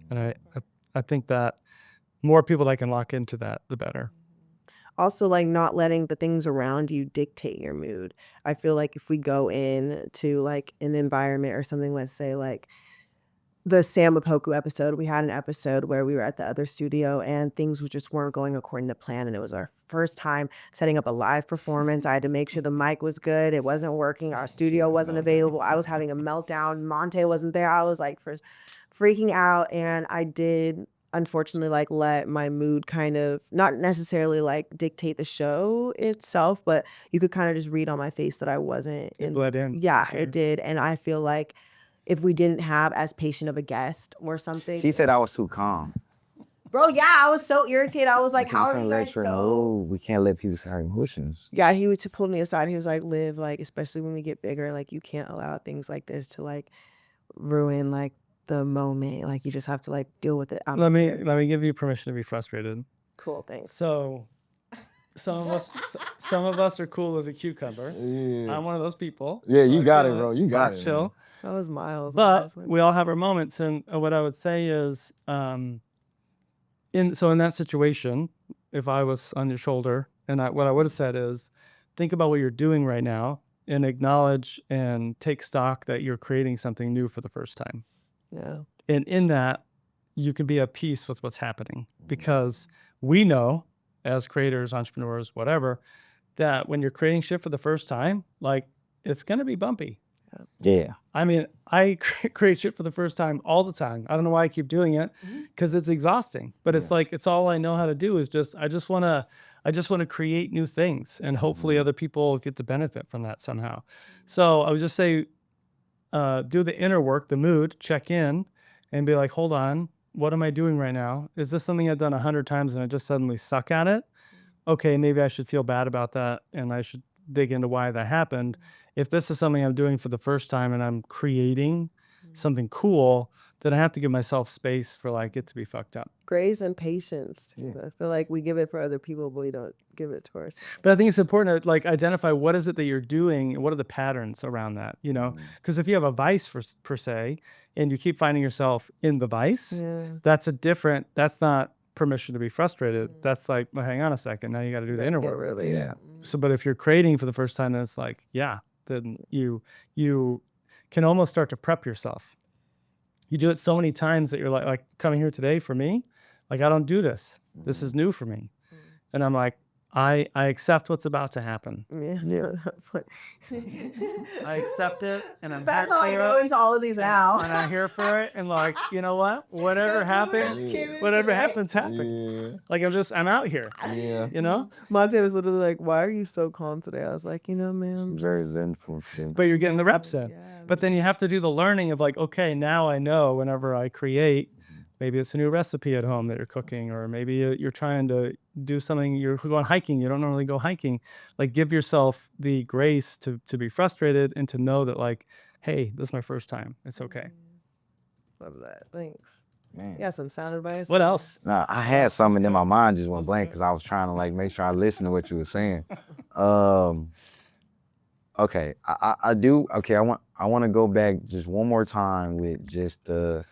And I think that more people that can lock into that, the better. Also, like not letting the things around you dictate your mood. I feel like if we go in to like an environment or something, let's say like the Sam Mapoku episode, we had an episode where we were at the other studio and things just weren't going according to plan. And it was our first time setting up a live performance. I had to make sure the mic was good. It wasn't working. Our studio wasn't available. I was having a meltdown. Montae wasn't there. I was like freaking out. And I did unfortunately like let my mood kind of not necessarily like dictate the show itself, but you could kind of just read on my face that I wasn't It bled in. Yeah, it did. And I feel like if we didn't have as patient of a guest or something. She said I was too calm. Bro, yeah, I was so irritated. I was like, how are you guys We can't let people say our emotions. Yeah, he pulled me aside. He was like, Liv, like, especially when we get bigger, like, you can't allow things like this to, like, ruin, like, the moment. Like, you just have to, like, deal with it. Let me give you permission to be frustrated. Cool, thanks. So some of us are cool as a cucumber. Yeah. I'm one of those people. Yeah, So you I got feel it, bro. like You got rock it. chill. That was mild. But we all have our moments, and what I would say is, in that situation, if I was on your shoulder, and what I would have said is, think about what you're doing right now, and acknowledge and take stock that you're creating something new for the first time. Yeah. And in that, you can be at peace with what's happening, because we know, as creators, entrepreneurs, whatever, that when you're creating shit for the first time, like, it's gonna be bumpy. Yeah. I mean, I create shit for the first time all the time. I don't know why I keep doing it, because it's exhausting. But it's like, it's all I know how to do is I just want to create new things, and hopefully other people get the benefit from that somehow. So I would just say, do the inner work, the mood, check in, and be like, hold on, what am I doing right now? Is this something I've done 100 times and I just suddenly suck at it? Okay, maybe I should feel bad about that, and I should dig into why that happened. If this is something I'm doing for the first time and I'm creating something cool, then I have to give myself space for like it to be fucked up. Grace and patience too. I feel like we give it for other people, but we don't give it to ourselves. But I think it's important to like identify what is it that you're doing and what are the patterns around that, because if you have a vice per se, and you keep finding yourself in the vice, that's not permission to be frustrated. That's like, well, hang on a second, now you got to do the inner work. Really, yeah. So, but if you're creating for the first time, then it's like, then you can almost start to prep yourself. You do it so many times that you're like coming here today for me, like, I don't do this. This is new for me. And I'm like, I accept what's about to happen. Yeah. I accept it, and I'm That's here how I for go it, into all of these now. and I'm here for it. And like, you know what? Whatever happens, happens. Like I'm out here. Yeah. You know. Montae was literally like, "Why are you so calm today?" I was like, "Man, Very zenful. But you're getting the reps in. Yeah, But then you have to do the learning of like, okay, now I know whenever I create, maybe it's a new recipe at home that you're cooking, or maybe you're trying to do something, you're going hiking, you don't normally go hiking. Like give yourself the grace to be frustrated and to know that like, hey, this is my first time. It's okay. love that. Thanks. Man. Yeah, some sound advice. What else? Nah, I had something in my mind just went blank because I was trying to like make sure I listened to what you were saying. Okay, I do. Okay, I want to go back just one more time with just the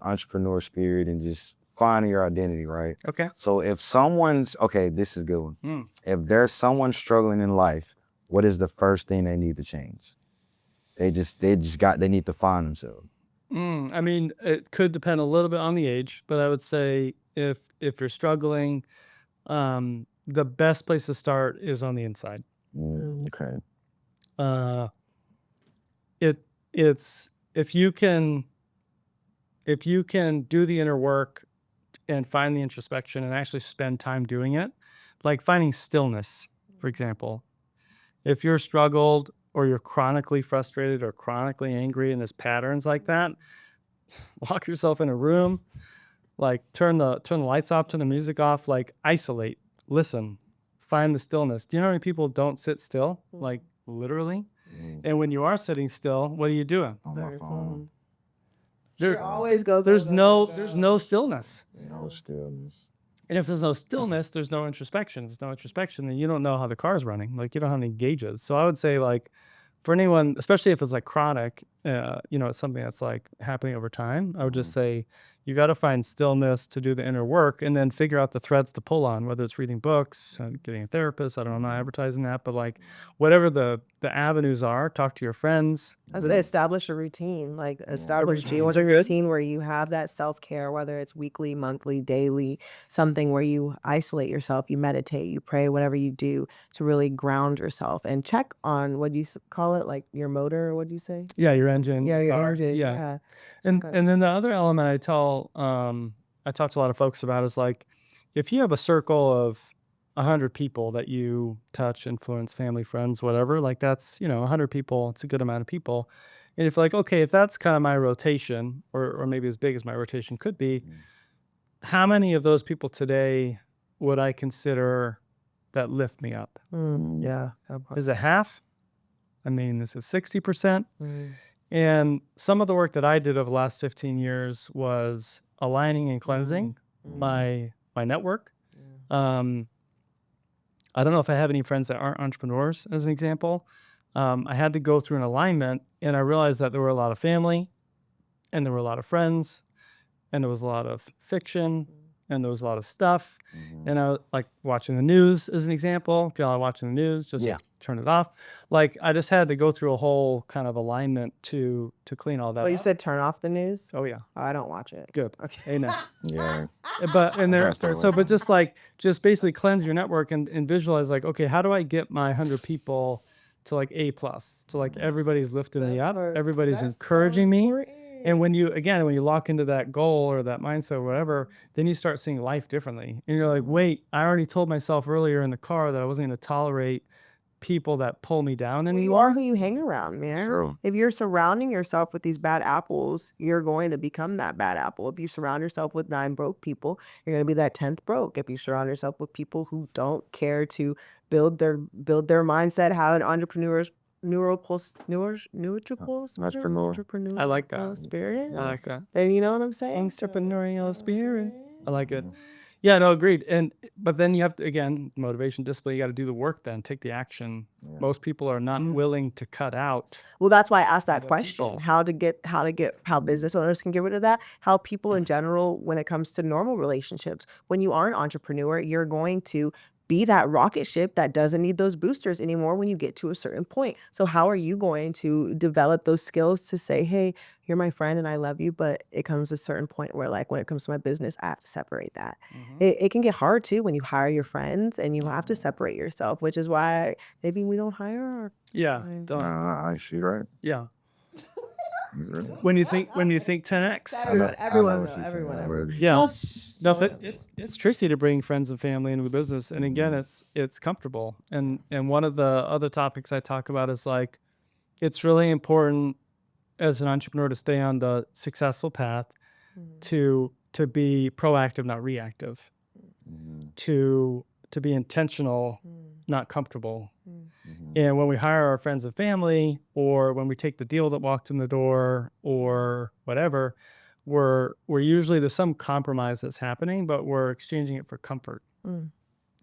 entrepreneur spirit and just finding your identity, right? Okay. So if someone's this is a good one. If there's someone struggling in life, what is the first thing they need to change? They need to find themselves. I mean, it could depend a little bit on the age, but I would say if you're struggling, the best place to start is on the inside. Okay. It's if you can do the inner work and find the introspection and actually spend time doing it, like finding stillness, for example. If you're struggled or you're chronically frustrated or chronically angry and there's patterns like that, lock yourself in a room, like turn the lights off, turn the music off, like isolate, listen, find the stillness. Do you know how many people don't sit still? Like literally? And when you are sitting still, what are you doing? On my phone. You always go. There's no stillness. No stillness. And if there's no stillness, there's no introspection. There's no introspection, then you don't know how the car's running. Like you don't have any gauges. So I would say like for anyone, especially if it's like chronic, it's something that's like happening over time, I would just say you got to find stillness to do the inner work and then figure out the threads to pull on, whether it's reading books, getting a therapist. I don't know, I'm not advertising that, but like whatever the avenues are, talk to your friends. Establish a routine, like establish a routine where you have that self-care, whether it's weekly, monthly, daily, something where you isolate yourself, you meditate, you pray, whatever you do to really ground yourself and check on, what do you call it, like your motor, or what do you say? Yeah, your engine. Yeah, your car. engine. Yeah. And then the other element I talk to a lot of folks about is like, if you have a circle of 100 people that you touch, influence, family, friends, whatever, like that's, 100 people, it's a good amount of people. And if like, okay, if that's kind of my rotation or maybe as big as my rotation could be, how many of those people today would I consider that lift me up? Yeah. Is it half? I mean, this is 60%. And some of the work that I did over the last 15 years was aligning and cleansing my network. I don't know if I have any friends that aren't entrepreneurs, as an example. I had to go through an alignment, and I realized that there were a lot of family, and there were a lot of friends, and there was a lot of fiction, and there was a lot of stuff. And I was like watching the news, as an example. If y'all are watching the news, just turn it off. Like I just had to go through a whole kind of alignment to clean all that up. You said turn off the news? Oh yeah. Oh, I don't watch it. Good. Okay. Amen. Yeah. But just basically cleanse your network and visualize like, okay, how do I get my 100 people to like A+? To like everybody's lifting me up, everybody's encouraging me. And when you lock into that goal or that mindset or whatever, then you start seeing life differently. And you're like, wait, I already told myself earlier in the car that I wasn't going to tolerate people that pull me down anymore. You are who you hang around, man. True. If you're surrounding yourself with these bad apples, you're going to become that bad apple. If you surround yourself with 9 broke people, you're going to be that 10th broke. If you surround yourself with people who don't care to build their mindset, how an entrepreneur's entrepreneur I like that. spirit. I like that. And you know what I'm saying? Entrepreneurial spirit. I like it. Yeah, no, agreed. But then you have to, again, motivation, discipline, you got to do the work then, take the action. Most people are not willing to cut out. Well, that's why I asked that question, how business owners can get rid of that, how people in general, when it comes to normal relationships, when you are an entrepreneur, you're going to be that rocket ship that doesn't need those boosters anymore when you get to a certain point. So how are you going to develop those skills to say, hey, you're my friend and I love you, but it comes to a certain point where like when it comes to my business, I have to separate that. It can get hard too when you hire your friends and you have to separate yourself, which is why maybe we don't hire our Yeah. clients. Don't. I see, right? Yeah. When you think 10x. Everyone. Yeah. Well, No, it's tricky to bring friends and family into the business, and again, it's comfortable. And one of the other topics I talk about is like, it's really important as an entrepreneur to stay on the successful path, to be proactive, not reactive, to be intentional, not comfortable. And when we hire our friends and family, or when we take the deal that walked in the door, or whatever, we're usually, there's some compromise that's happening, but we're exchanging it for comfort. And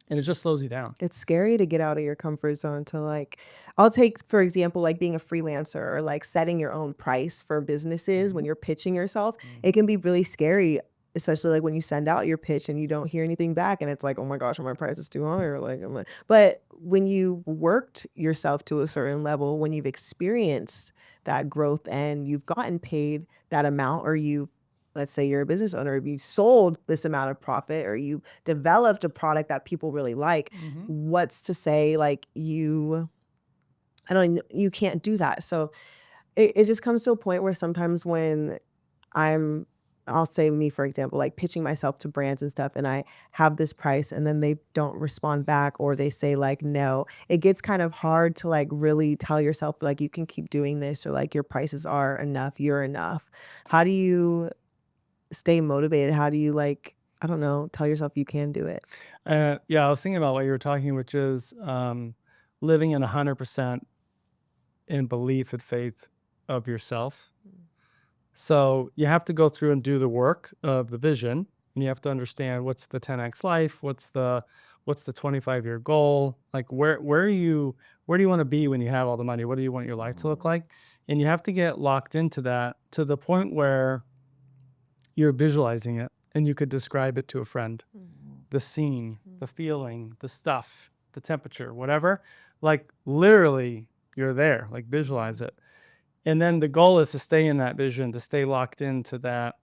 it just slows you down. It's scary to get out of your comfort zone to like, I'll take, for example, like being a freelancer or like setting your own price for businesses when you're pitching yourself. It can be really scary, especially like when you send out your pitch and you don't hear anything back and it's like, oh my gosh, my price is too high, or like, but when you worked yourself to a certain level, when you've experienced that growth and you've gotten paid that amount, or you, let's say you're a business owner, if you sold this amount of profit or you developed a product that people really like, what's to say like you can't do that. So it just comes to a point where sometimes when I'll say me, for example, like pitching myself to brands and stuff, and I have this price and then they don't respond back, or they say like, no, it gets kind of hard to like really tell yourself like you can keep doing this, or like your prices are enough, you're enough. How do you stay motivated? How do you like, I don't know, tell yourself you can do it? Yeah, I was thinking about what you were talking, which is living in 100% in belief and faith of yourself. So you have to go through and do the work of the vision, and you have to understand what's the 10x life, what's the 25-year goal, like where do you want to be when you have all the money? What do you want your life to look like? And you have to get locked into that to the point where you're visualizing it and you could describe it to a friend. The scene, the feeling, the stuff, the temperature, whatever, like literally you're there, like visualize it. And then the goal is to stay in that vision, to stay locked into that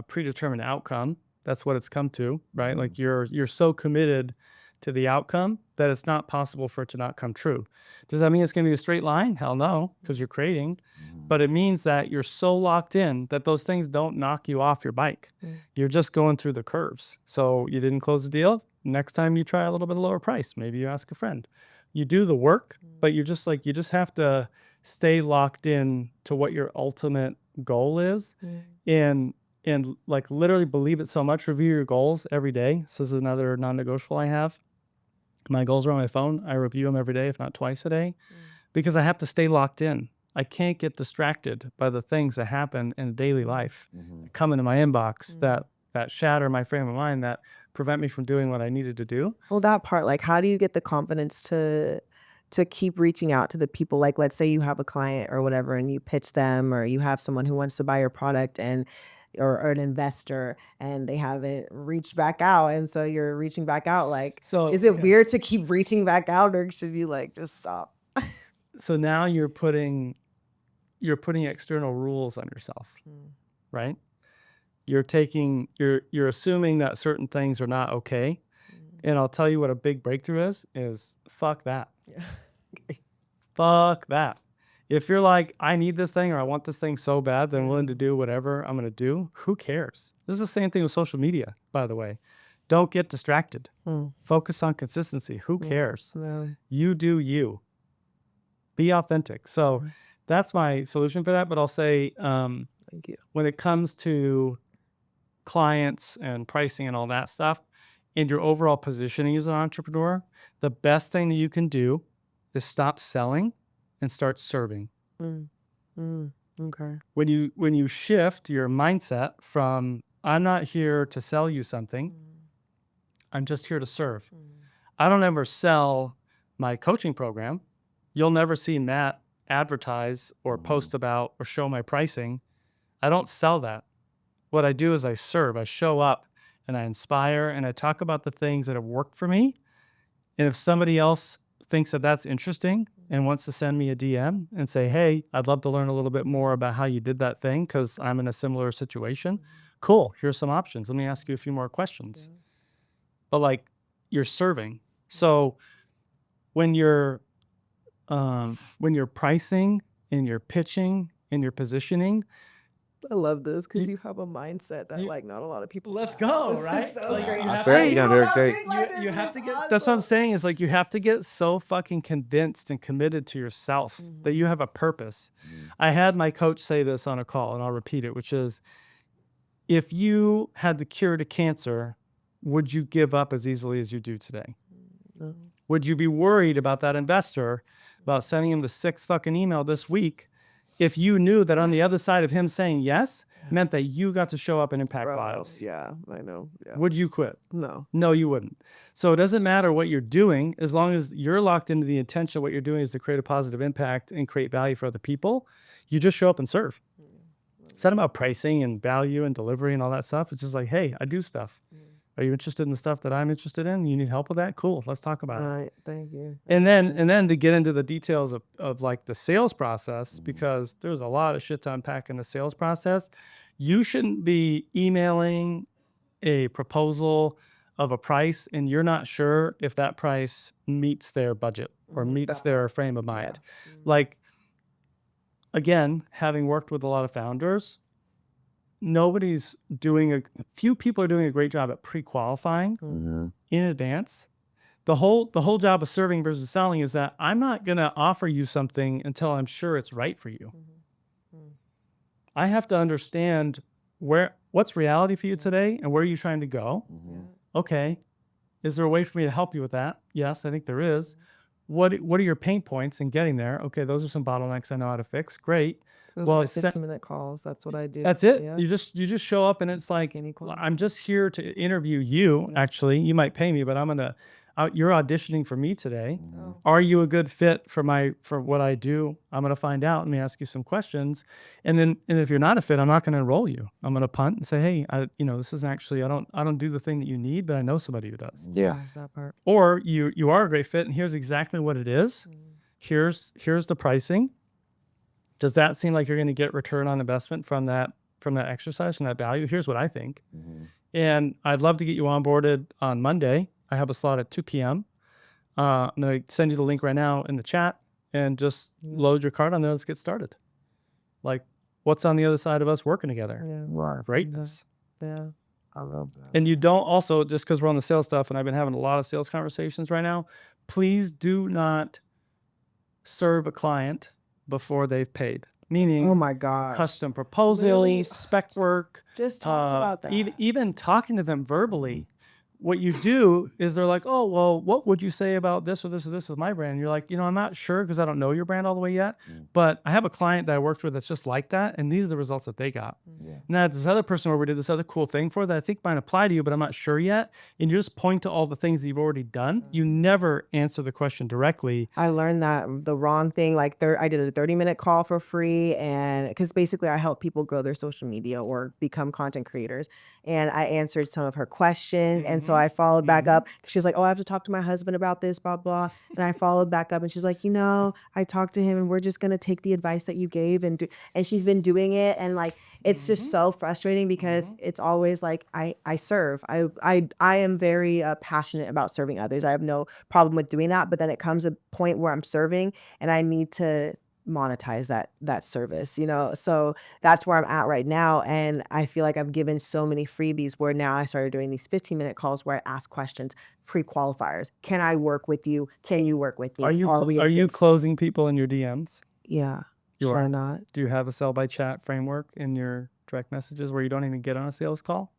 predetermined outcome. That's what it's come to, right? Like you're so committed to the outcome that it's not possible for it to not come true. Does that mean it's going to be a straight line? Hell no, because you're creating. But it means that you're so locked in that those things don't knock you off your bike. You're just going through the curves. So you didn't close the deal. Next time you try a little bit lower price. Maybe you ask a friend. You do the work, but you just have to stay locked in to what your ultimate goal is, and like literally believe it so much. Review your goals every day. This is another non-negotiable I have. My goals are on my phone. I review them every day, if not twice a day, because I have to stay locked in. I can't get distracted by the things that happen in daily life, come into my inbox, that shatter my frame of mind, that prevent me from doing what I needed to do. Well, that part, like, how do you get the confidence to keep reaching out to the people? Like, let's say you have a client or whatever, and you pitch them, or you have someone who wants to buy your product, and or an investor, and they haven't reached back out, and so you're reaching back out. Like, So is it weird to keep reaching back out, or should you like just stop? So now you're putting external rules on yourself, right? You're assuming that certain things are not okay. And I'll tell you what a big breakthrough is fuck that. Fuck that. If you're like, I need this thing, or I want this thing so bad that I'm willing to do whatever I'm going to do, who cares? This is the same thing with social media, by the way. Don't get distracted. Focus on consistency. Who cares? You do you. Be authentic. So that's my solution for that. But I'll say, Thank you. when it comes to clients and pricing and all that stuff, and your overall positioning as an entrepreneur, the best thing that you can do is stop selling and start serving. Okay. When you shift your mindset from, I'm not here to sell you something, I'm just here to serve. I don't ever sell my coaching program. You'll never see Matt advertise or post about or show my pricing. I don't sell that. What I do is I serve. I show up and I inspire and I talk about the things that have worked for me And if somebody else thinks that that's interesting and wants to send me a DM and say, hey, I'd love to learn a little bit more about how you did that thing because I'm in a similar situation. Cool. Here's some options. Let me ask you a few more questions. But like you're serving. So when you're pricing and you're pitching and you're positioning, I love this because you have a mindset that like not a lot of people. let's have. go, This is right? so Like, great. you have Fair, to- yeah, they're great. you have to get that's what I'm saying is like you have to get so fucking convinced and committed to yourself that you have a purpose. I had my coach say this on a call and I'll repeat it, which is if you had the cure to cancer, would you give up as easily as you do today? No. Would you be worried about that investor about sending him the 6th fucking email this week if you knew that on the other side of him saying yes meant that you got to show up and impact lives? Yeah, I know. Yeah. Would you quit? No. No, you wouldn't. So it doesn't matter what you're doing, as long as you're locked into the intention of what you're doing is to create a positive impact and create value for other people, you just show up and serve. It's not about pricing and value and delivery and all that stuff. It's just like, hey, I do stuff. Are you interested in the stuff that I'm interested in? You need help with that? Cool. Let's talk about it. Thank you. And then to get into the details of like the sales process, because there's a lot of shit to unpack in the sales process. You shouldn't be emailing a proposal of a price and you're not sure if that price meets their budget or meets their frame of mind. Like, again, having worked with a lot of founders, few people are doing a great job at pre-qualifying in advance. The whole job of serving versus selling is that I'm not going to offer you something until I'm sure it's right for you. I have to understand what's reality for you today and where are you trying to go? Okay. Is there a way for me to help you with that? Yes, I think there is. What are your pain points in getting there? Okay, those are some bottlenecks I know how to fix. Great. Those Well, are it's 15-minute calls. That's what I do. That's it. Yeah. You just show up and it's like, Any quality. I'm just here to interview you. Actually, you might pay me, but you're auditioning for me today. Are you a good fit for what I do? I'm going to find out. Let me ask you some questions. And if you're not a fit, I'm not going to enroll you. I'm going to punt and say, hey, this isn't actually, I don't do the thing that you need, but I know somebody who does. Yeah. That part. Or you are a great fit and here's exactly what it is. Here's the pricing. Does that seem like you're going to get return on investment from that exercise, from that value? Here's what I think. And I'd love to get you onboarded on Monday. I have a slot at 2 p.m. I'm going to send you the link right now in the chat and just load your card on there. Let's get started. Like, what's on the other side of us working together? Yeah. Right. Greatness. Yeah. I love that. And you don't also, just because we're on the sales stuff and I've been having a lot of sales conversations right now, please do not serve a client before they've paid. Meaning, Oh my God. custom proposal, Literally. spec work, Just talk about that. even talking to them verbally. What you do is they're like, oh, well, what would you say about this or this or this with my brand? And you're like, I'm not sure because I don't know your brand all the way yet. But I have a client that I worked with that's just like that. And these are the results that they got. Now, this other person where we did this other cool thing for that I think might apply to you, but I'm not sure yet. And you just point to all the things that you've already done. You never answer the question directly. I learned that the wrong thing. Like I did a 30-minute call for free, and because basically I help people grow their social media or become content creators. And I answered some of her questions, and so I followed back up. She's like, "Oh, I have to talk to my husband about this, blah blah." And I followed back up, and she's like, "I talked to him, and we're just gonna take the advice that you gave and do." And she's been doing it, and like it's just so frustrating because it's always like I serve. I am very passionate about serving others. I have no problem with doing that, but then it comes a point where I'm serving and I need to monetize that service, so that's where I'm at right now. And I feel like I've given so many freebies where now I started doing these 15-minute calls where I ask questions, pre-qualifiers. Can I work with you? Can you work with me? Are you closing people in your DMs? Yeah. You Sure are. not. Do you have a sell by chat framework in your direct messages where you don't even get on a sales call?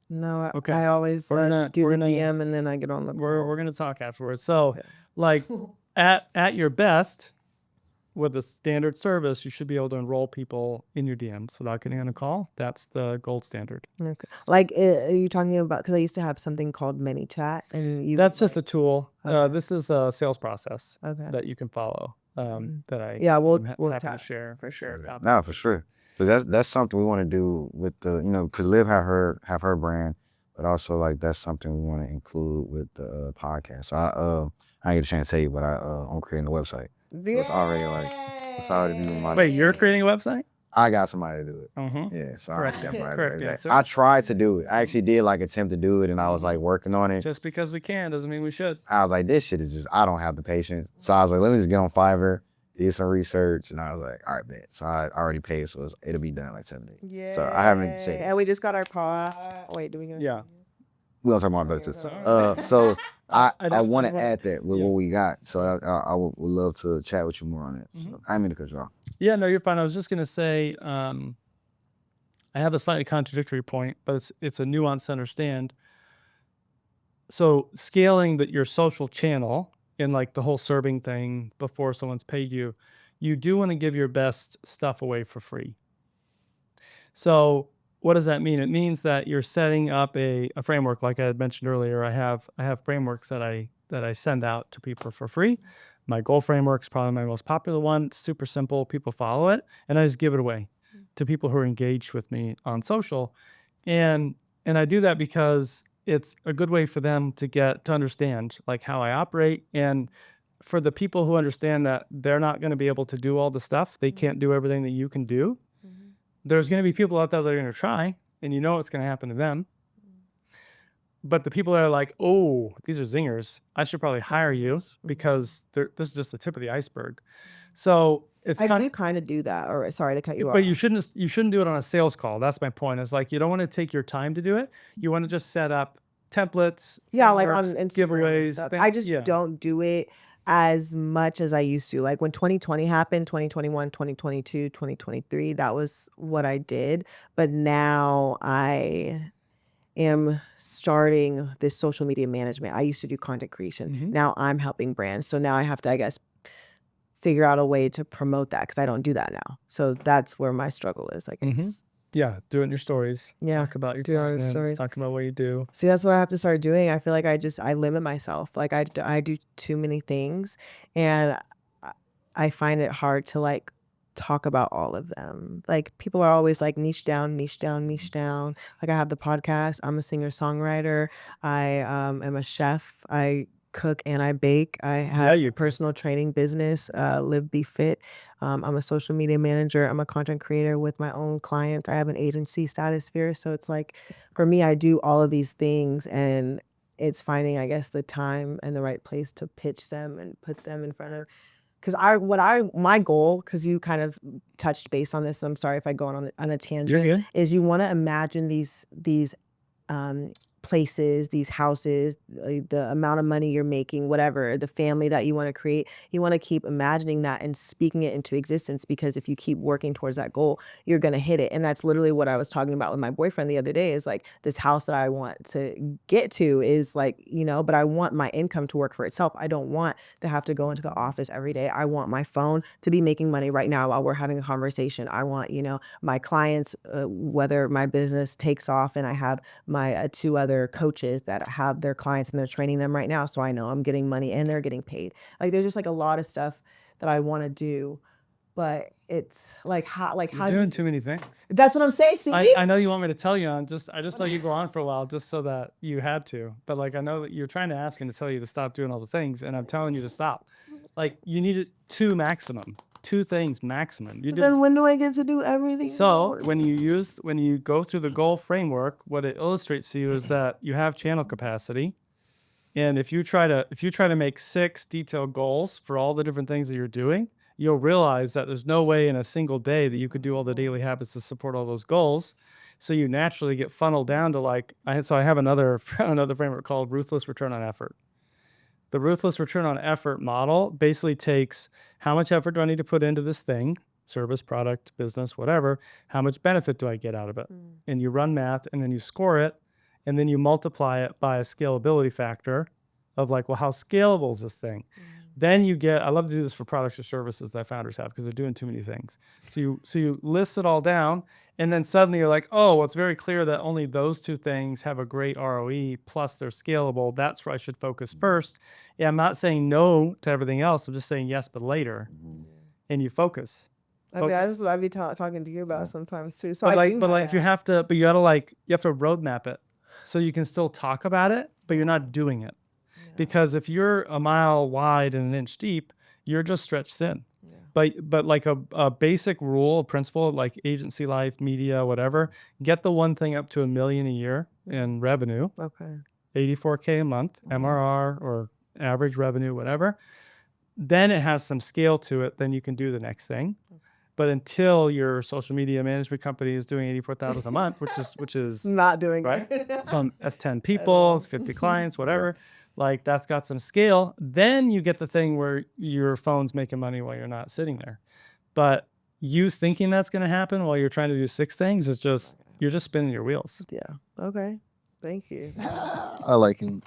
No, Okay. I always We're gonna- do we're the gonna- DM and then I get on the We're call. going to talk afterwards. So, like, at your best, with a standard service, you should be able to enroll people in your DMs without getting on a call. That's the gold standard. Okay. Like, are you talking about, because I used to have something called ManyChat, and you That's just a tool. Okay. This is a sales process Okay. that you can follow. That I Yeah, we'll happy to chat share for sure. a copy. No, for sure. Because that's something we want to do with the, because Liv have her brand. but also like that's something we want to include with the podcast. So I didn't get a chance to tell you, but I'm creating a website. So it's already like it's already doing my. Wait, you're creating a website? I got somebody to do it. Mm-hmm. Yeah, so Correct. I definitely Correct answer. I tried to do it. I actually did like attempt to do it, and I was like working on it. Just because we can doesn't mean we should. I was like, this shit is just I don't have the patience. So I was like, let me just get on Fiverr, did some research, and I was like, all right, bet. So I already paid, so it'll be done in like 7 days. Yeah. So I haven't checked. And we just got our pod. Wait, do we get? Yeah. We don't talk about this. So I want to don't- add that with Yeah. what we got. So I would love to chat with you more on it. So I didn't mean to cut you off. Yeah, no, you're fine. I was just gonna say, I have a slightly contradictory point, but it's a nuance to understand. So scaling your social channel in like the whole serving thing before someone's paid you, you do want to give your best stuff away for free. So what does that mean? It means that you're setting up a framework, like I had mentioned earlier. I have frameworks that I send out to people for free. My goal framework is probably my most popular one. It's super simple. People follow it, and I just give it away to people who are engaged with me on social. And I do that because it's a good way for them to understand like how I operate. And for the people who understand that they're not going to be able to do all the stuff, they can't do everything that you can do. There's going to be people out there that are going to try, and you know what's going to happen to them. But the people that are like, oh, these are zingers, I should probably hire you because this is just the tip of the iceberg. So it's I do kind of do that. Or sorry to cut you off. but you shouldn't do it on a sales call. That's my point. It's like you don't want to take your time to do it. You want to just set up templates. Yeah, like on frameworks, Instagram giveaways. and stuff. I just don't do it as much as I used to. Like when 2020 happened, 2021, 2022, 2023, that was what I did. But now I am starting this social media management. I used to do content creation. Now I'm helping brands. So now I have to, I guess, figure out a way to promote that because I don't do that now. So that's where my struggle is, I guess. Yeah, do it in your stories. Yeah, Talk about your do it on your clients, stories. talk about what you do. See, that's what I have to start doing. I feel like I limit myself. Like I do too many things, and I find it hard to like talk about all of them. Like people are always like niche down, niche down, niche down. Like I have the podcast. I'm a singer songwriter. I am a chef. I cook and I bake. I have a personal training business, Live Be Fit. I'm a social media manager. I'm a content creator with my own clients. I have an agency, Statosphere. So it's like for me, I do all of these things, and it's finding, I guess, the time and the right place to pitch them and put them in front of. Because my goal, because you kind of touched base on this, I'm sorry if I go on a tangent, is you want to imagine these places, these houses, the amount of money you're making, whatever, the family that you want to create. You want to keep imagining that and speaking it into existence, because if you keep working towards that goal, you're going to hit it. And that's literally what I was talking about with my boyfriend the other day, is like this house that I want to get to is like, but I want my income to work for itself. I don't want to have to go into the office every day. I want my phone to be making money right now while we're having a conversation. I want, my clients, whether my business takes off and I have my two other coaches that have their clients and they're training them right now, so I know I'm getting money and they're getting paid. Like there's just like a lot of stuff that I want to do, but it's like how You're doing too many things. That's what I'm saying. See, I know you want me to tell you. I just let you go on for a while just so that you had to. But like I know that you're trying to ask me to tell you to stop doing all the things, and I'm telling you to stop. Like you need two things maximum. Then when do I get to do everything? So when you go through the goal framework, what it illustrates to you is that you have channel capacity. And if you try to make 6 detailed goals for all the different things that you're doing, you'll realize that there's no way in a single day that you could do all the daily habits to support all those goals. So you naturally get funneled down to I have another framework called ruthless return on effort. The ruthless return on effort model basically takes how much effort do I need to put into this thing, service, product, business, whatever, how much benefit do I get out of it? And you run math and then you score it, and then you multiply it by a scalability factor of like, well, how scalable is this thing? Then you get, I love to do this for products or services that founders have because they're doing too many things. So you list it all down, and then suddenly you're like, oh, well, it's very clear that only those 2 things have a great ROE, plus they're scalable. That's where I should focus first. Yeah, I'm not saying no to everything else. I'm just saying yes, but later. And you focus. I mean, that's what I'd be talking to you about sometimes too. So but if you have to roadmap it. so you can still talk about it, but you're not doing it. Because if you're a mile wide and an inch deep, you're just stretched thin. But like a basic rule, principle, like agency life, media, whatever, get the one thing up to $1 million a year in revenue, Okay. $84K a month, MRR or average revenue, whatever. Then it has some scale to it. Then you can do the next thing. But until your social media management company is doing $84,000 a month, which is Not doing right. it. That's 10 people, it's 50 clients, whatever. Like that's got some scale. Then you get the thing where your phone's making money while you're not sitting there. But you thinking that's going to happen while you're trying to do 6 things is just, you're just spinning your wheels. Yeah. Okay. Thank you. I like him.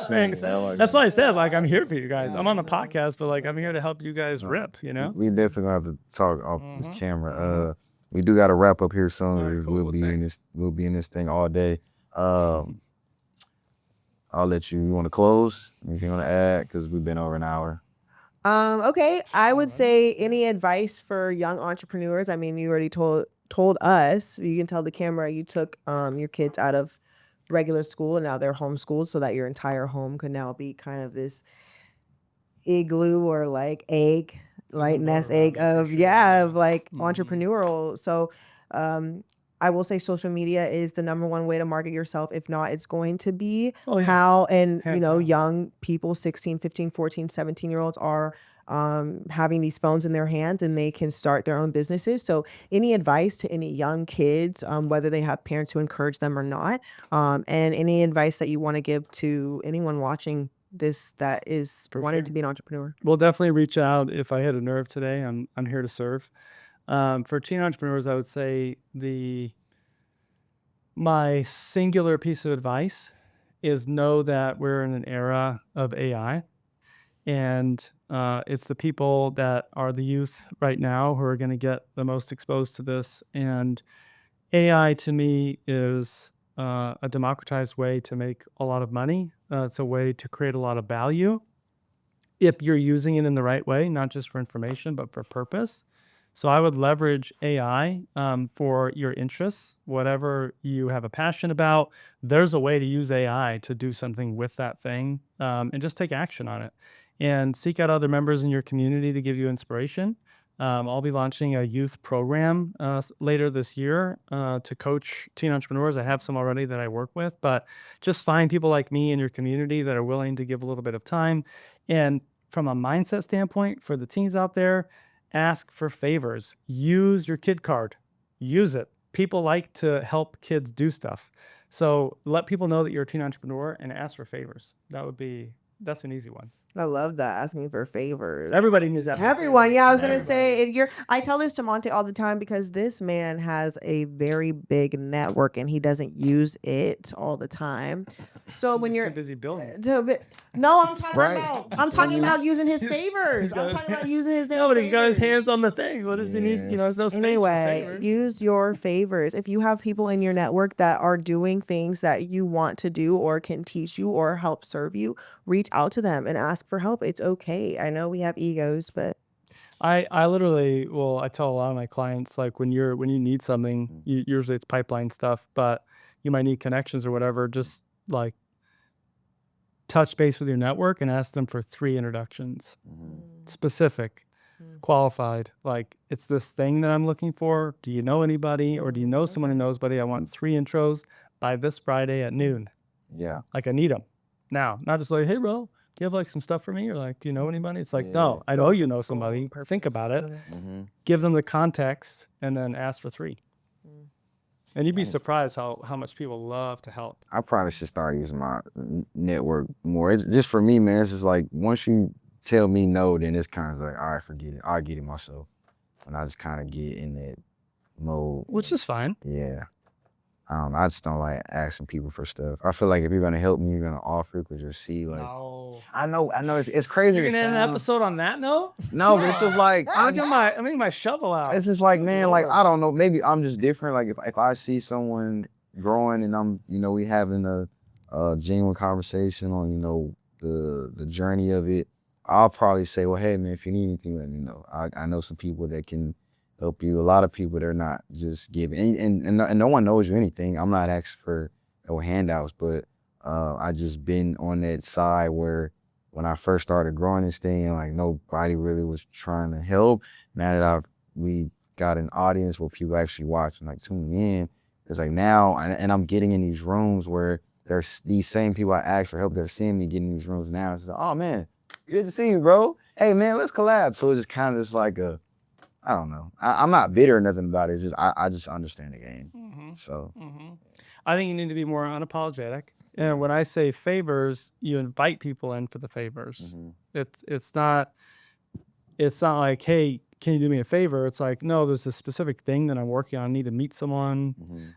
Thanks. That's why I said, like, I'm here for you guys. I'm on the podcast, but like, I'm here to help you guys rip, you know? We definitely gonna have to talk off this camera. We do got to wrap up here soon. Alright, cool. We'll be in this. We'll be in this thing all day. I'll let you. You want to close? Anything you want to add? Because we've been over an hour. Okay. I would say any advice for young entrepreneurs. I mean, you already told us. You can tell the camera you took your kids out of regular school and now they're homeschooled, so that your entire home could now be kind of this igloo or like egg, like nest egg of like entrepreneurial. So I will say social media is the number one way to market yourself. If not, it's going to be how, and Hands down. young people, 16, 15, 14, 17-year-olds are having these phones in their hands and they can start their own businesses. So any advice to any young kids, whether they have parents who encourage them or not, and any advice that you want to give to anyone watching this that is wanting to be an entrepreneur? We'll definitely reach out. If I hit a nerve today, I'm here to serve. For teen entrepreneurs, I would say my singular piece of advice is know that we're in an era of AI, and it's the people that are the youth right now who are going to get the most exposed to this. And AI to me is a democratized way to make a lot of money. It's a way to create a lot of value if you're using it in the right way, not just for information, but for purpose. So I would leverage AI for your interests, whatever you have a passion about. There's a way to use AI to do something with that thing, and just take action on it. And seek out other members in your community to give you inspiration. I'll be launching a youth program later this year to coach teen entrepreneurs. I have some already that I work with, but just find people like me in your community that are willing to give a little bit of time. And from a mindset standpoint, for the teens out there, ask for favors. Use your kid card. Use it. People like to help kids do stuff. So let people know that you're a teen entrepreneur and ask for favors. That's an easy one. I love that, asking for favors. Everybody needs that. Everyone, I was gonna say, I tell this to Montae all the time because this man has a very big network and he doesn't use it all the time. So when you're too busy building, no, I'm talking Right. about using his favors. I'm talking about using his no, but he's got his favors. hands on the thing. What does he need? There's no space for Anyway, favors. use your favors. If you have people in your network that are doing things that you want to do or can teach you or help serve you, reach out to them and ask for help. It's okay. I know we have egos, but I literally, I tell a lot of my clients, like when you need something, usually it's pipeline stuff, but you might need connections or whatever. Just like touch base with your network and ask them for 3 introductions, specific, qualified. Like, it's this thing that I'm looking for. Do you know anybody, or do you know someone who knows somebody? I want 3 intros by this Friday at noon. Yeah. Like, I need them now, not just like, hey, bro, do you have like some stuff for me? Or like, do you know anybody? It's like, Yeah. no, I know you know somebody. Think about it. Mm-hmm. Give them the context and then ask for 3. And you'd be surprised how much people love to help. I probably should start using my network more. It's just for me, man. It's just like once you tell me no, then it's kind of like, all right, forget it. I'll get it myself. And I just kind of get in that mode. Which is fine. Yeah. I just don't like asking people for stuff. I feel like if you're gonna help me, you're gonna offer, because you'll see, like. No. I know. It's crazy. You're to gonna end an sound. episode on that note? No, but it's just like I need my shovel out. it's just like, man, like I don't know. Maybe I'm just different. Like if I see someone growing and I'm, we having a genuine conversation on, the journey of it, I'll probably say, well, hey man, if you need anything, let me know. I know some people that can help you. A lot of people, they're not just giving, and no one knows you anything. I'm not asking for or handouts, but I just been on that side where when I first started growing this thing, like nobody really was trying to help. Now that we got an audience where people actually watch and like tuning in, it's like now, and I'm getting in these rooms where there's these same people I asked for help. They're seeing me getting in these rooms now. It's like, oh man, good to see you, bro. Hey man, let's collab. So it's just kind of just like I don't know. I'm not bitter or nothing about it. It's just I just understand the game. So I think you need to be more unapologetic. And when I say favors, you invite people in for the favors. It's not like, hey, can you do me a favor? It's like, no, there's a specific thing that I'm working on. I need to meet someone.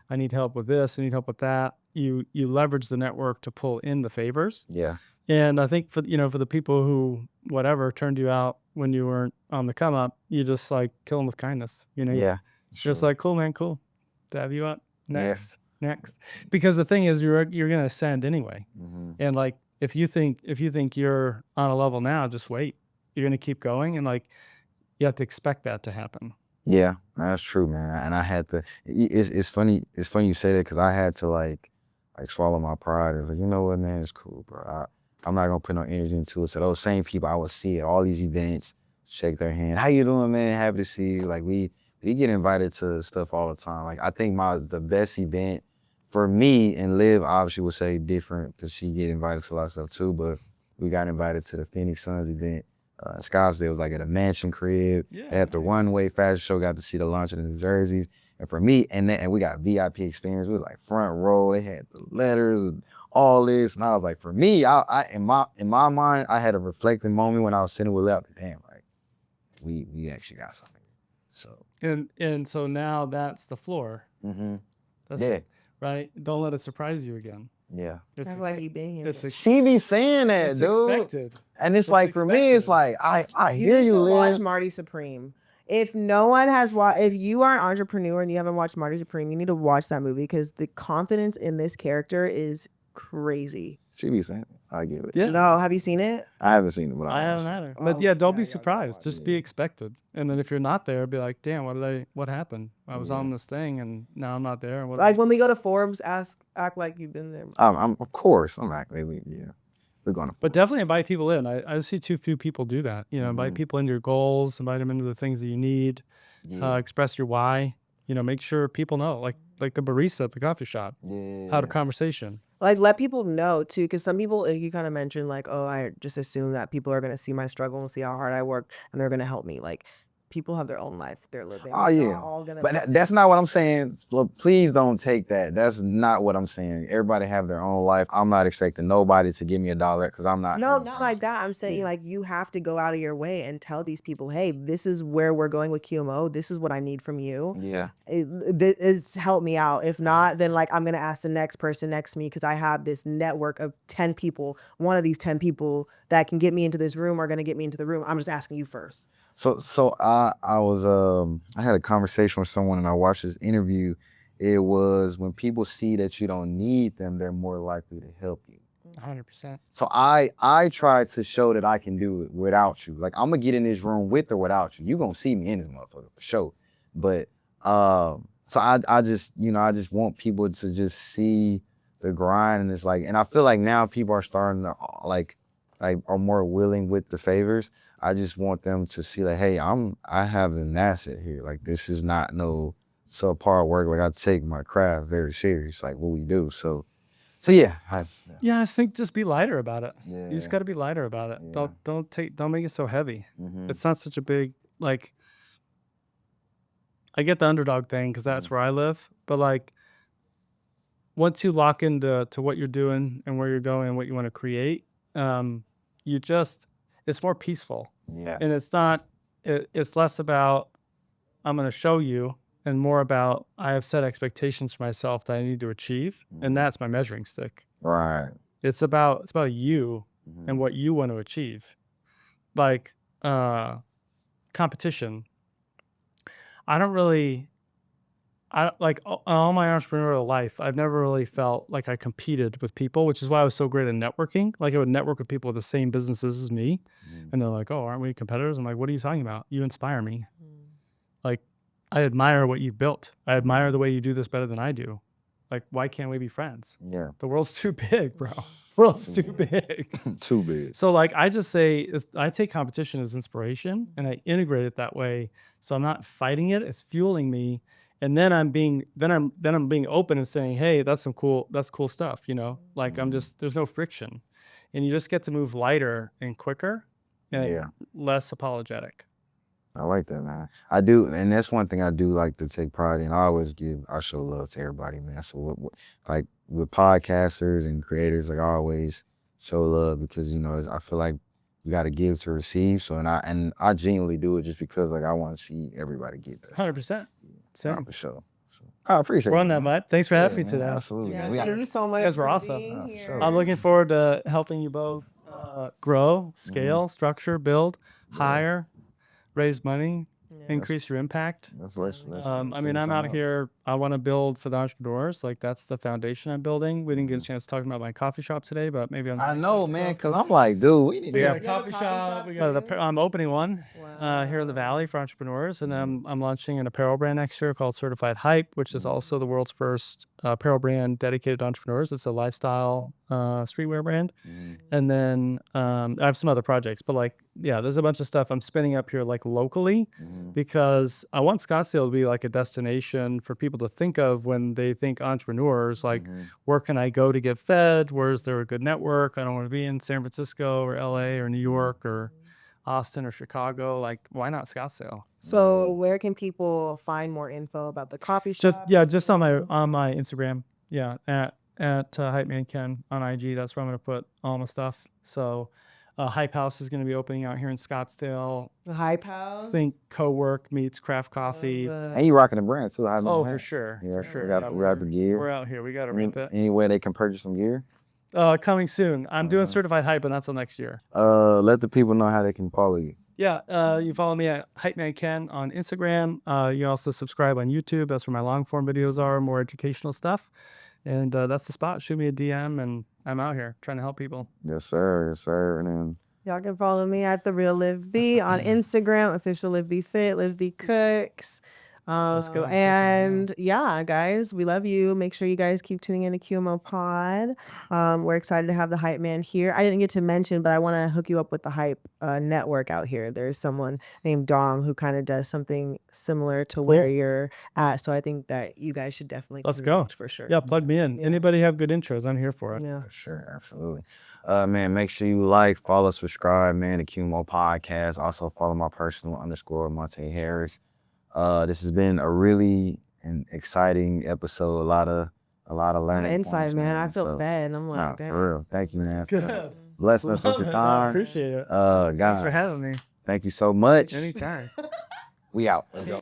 I need help with this. I need help with that. You leverage the network to pull in the favors. yeah, And I think for the people who whatever turned you out when you weren't on the come up, you just like kill them with kindness. yeah, Just like, cool, man, cool. To have you up next. Yeah. Because the thing is, you're gonna ascend anyway. And like, if you think you're on a level now, just wait. You're gonna keep going, and like, you have to expect that to happen. Yeah, that's true, man. And I had to. It's funny. It's funny you say that because I had to like swallow my pride. It's like, you know what, man, it's cool, bro. I'm not gonna put no energy into it. So those same people I would see at all these events, shake their hand. How you doing, man? Happy to see you. Like we get invited to stuff all the time. Like I think the best event for me, and Liv obviously would say different because she get invited to a lot of stuff too. But we got invited to the Phoenix Suns event. Scottsdale was like at a mansion crib. At the one-way fashion show, got to see the launch of the New Jerseys. And for me, and we got VIP experience. We was like front row. They had the letters and all this. And I was like, for me, I in my mind, I had a reflecting moment when I was sitting with Liv. Damn, like we actually got something. So and so now that's the floor. That's it, right? Don't let it surprise you again. Yeah. It's That's why you been here. She be saying that, it's dude. expected. And it's like, for me, it's like, I hear need you, to watch Liv. Marty Supreme. If no one has watched, if you are an entrepreneur and you haven't watched Marty Supreme, you need to watch that movie because the confidence in this character is crazy. She be saying it. I get it. Yeah. No, have you seen it? I haven't seen it, but I haven't either. But Oh, yeah, don't yeah, be yeah, surprised. yeah. Just be expected. And then if you're not there, be like, damn, what happened? I was on this thing and now I'm not there. And what Like when we go to forums, act like you've been there. I'm of course. I'm actually, yeah. We're going to. But definitely invite people in. I see too few people do that. Invite people into your goals, invite them into the things that you need, express your why. Make sure people know, like the barista at the coffee shop, how to conversation. Like let people know too, because some people you kind of mentioned like, oh, I just assume that people are gonna see my struggle and see how hard I work and they're gonna help me. Like people have their own life they're living. Oh They're yeah, not all gonna but that's not what I'm saying. Please don't take that. That's not what I'm saying. Everybody have their own life. I'm not expecting nobody to give me $1 because I'm not. No, not like that. I'm saying like you have to go out of your way and tell these people, hey, this is where we're going with QMO. This is what I need from you. Yeah. It's help me out. If not, then like I'm gonna ask the next person next to me because I have this network of 10 people. One of these 10 people that can get me into this room are gonna get me into the room. I'm just asking you first. So I had a conversation with someone and I watched this interview. It was when people see that you don't need them, they're more likely to help you. 100%. So I try to show that I can do it without you. Like I'm gonna get in this room with or without you. You gonna see me in this motherfucker for sure. But so I just I just want people to just see the grind, and it's like, and I feel like now people are starting to like are more willing with the favors. I just want them to see like, hey, I have an asset here. Like this is not no subpar work. Like I take my craft very serious, like what we do. So yeah. Yeah, I think just be lighter about it. Yeah. You just got to be lighter about it. Yeah. Don't make it so heavy. Mhm. It's not such a big, like, I get the underdog thing because that's where I live. But like, once you lock into what you're doing and where you're going and what you want to create, it's more peaceful. Yeah. And it's less about, I'm going to show you, and more about, I have set expectations for myself that I need to achieve. And that's my measuring stick. Right. It's about you and what you want to achieve. Like competition. Like all my entrepreneurial life, I've never really felt like I competed with people, which is why I was so great at networking. Like I would network with people with the same businesses as me. And they're like, oh, aren't we competitors? I'm like, what are you talking about? You inspire me. Like I admire what you've built. I admire the way you do this better than I do. Like, why can't we be friends? Yeah. The world's too big, bro. World's too big. Too big. So like I just say I take competition as inspiration and I integrate it that way. So I'm not fighting it, it's fueling me. And then I'm being open and saying, hey, that's cool stuff, you know? Like there's no friction. And you just get to move lighter and quicker and less apologetic. I like that, man. I do, and that's one thing I do like to take pride in. I show love to everybody, man. So like with podcasters and creators, like I always show love because, you know, I feel like we got to give to receive. So, and I genuinely do it just because like I want to see everybody get this. 100%. Same. For sure. So, I appreciate We're it. on that, man. Mike. Thanks for having me Man, today. absolutely. Yeah, man. We got- thank you so much. You guys were for awesome. being Oh, here. sure. I'm looking forward to helping you both grow, scale, structure, build, hire, raise money, increase your impact. let's I mean, I'm out here. I want to build for the entrepreneurs. Like that's the foundation I'm building. We didn't get a chance to talk about my coffee shop today, but maybe on the I next know, episode. man, because I'm like, dude, we need to We get got a coffee shop. We got I'm opening one here in the Valley for entrepreneurs, and I'm launching an apparel brand next year called Certified Hype, which is also the world's first apparel brand dedicated to entrepreneurs. It's a lifestyle streetwear brand, and then I have some other projects. But like, yeah, there's a bunch of stuff I'm spinning up here like locally because I want Scottsdale to be like a destination for people to think of when they think entrepreneurs. Like, where can I go to get fed? Where's there a good network? I don't want to be in San Francisco or LA or New York or Austin or Chicago. Like, why not Scottsdale? So where can people find more info about the coffee shop? Just on my Instagram. Yeah, at Hypeman Ken on IG. That's where I'm gonna put all my stuff. So, Hype House is gonna be opening out here in Scottsdale. The Hype House. Think co-work meets craft coffee. And you rocking the brand too. For sure. Yeah, For sure. we got the gear. We're out here. We got to rip it. Any way they can purchase some gear? Coming soon. I'm doing Certified Hype, but that's till next year. Let the people know how they can follow you. Yeah, you follow me at Hypeman Ken on Instagram. You also subscribe on YouTube. That's where my long form videos are, more educational stuff. And that's the spot. Shoot me a DM, and I'm out here trying to help people. Yes, sir. Yes, sir. And then Y'all can follow me at The Real Liv V on Instagram, official Liv V Fit, Liv V Cooks. Let's go. And yeah, guys, we love you. Make sure you guys keep tuning in to QMO Pod. We're excited to have the Hype Man here. I didn't get to mention, but I want to hook you up with the Hype network out here. There's someone named Dom who kind of does something similar to where you're at. So I think that you guys should definitely Let's go. connect for sure. Yeah, plug me in. Anybody have good intros? I'm here for it. Yeah. for sure, absolutely. Man, make sure you like, follow, subscribe, man, to QMO Podcast. Also follow my personal _ Montae Harris. This has been a really exciting episode. A lot of learning. Inside, points, man. I feel So, fed. I'm nah, like, damn. for real. Thank you, man. Good. Blessing us with your time. Appreciate it. Guys, Thanks for having me. thank you so much. Anytime. We out. Let's go.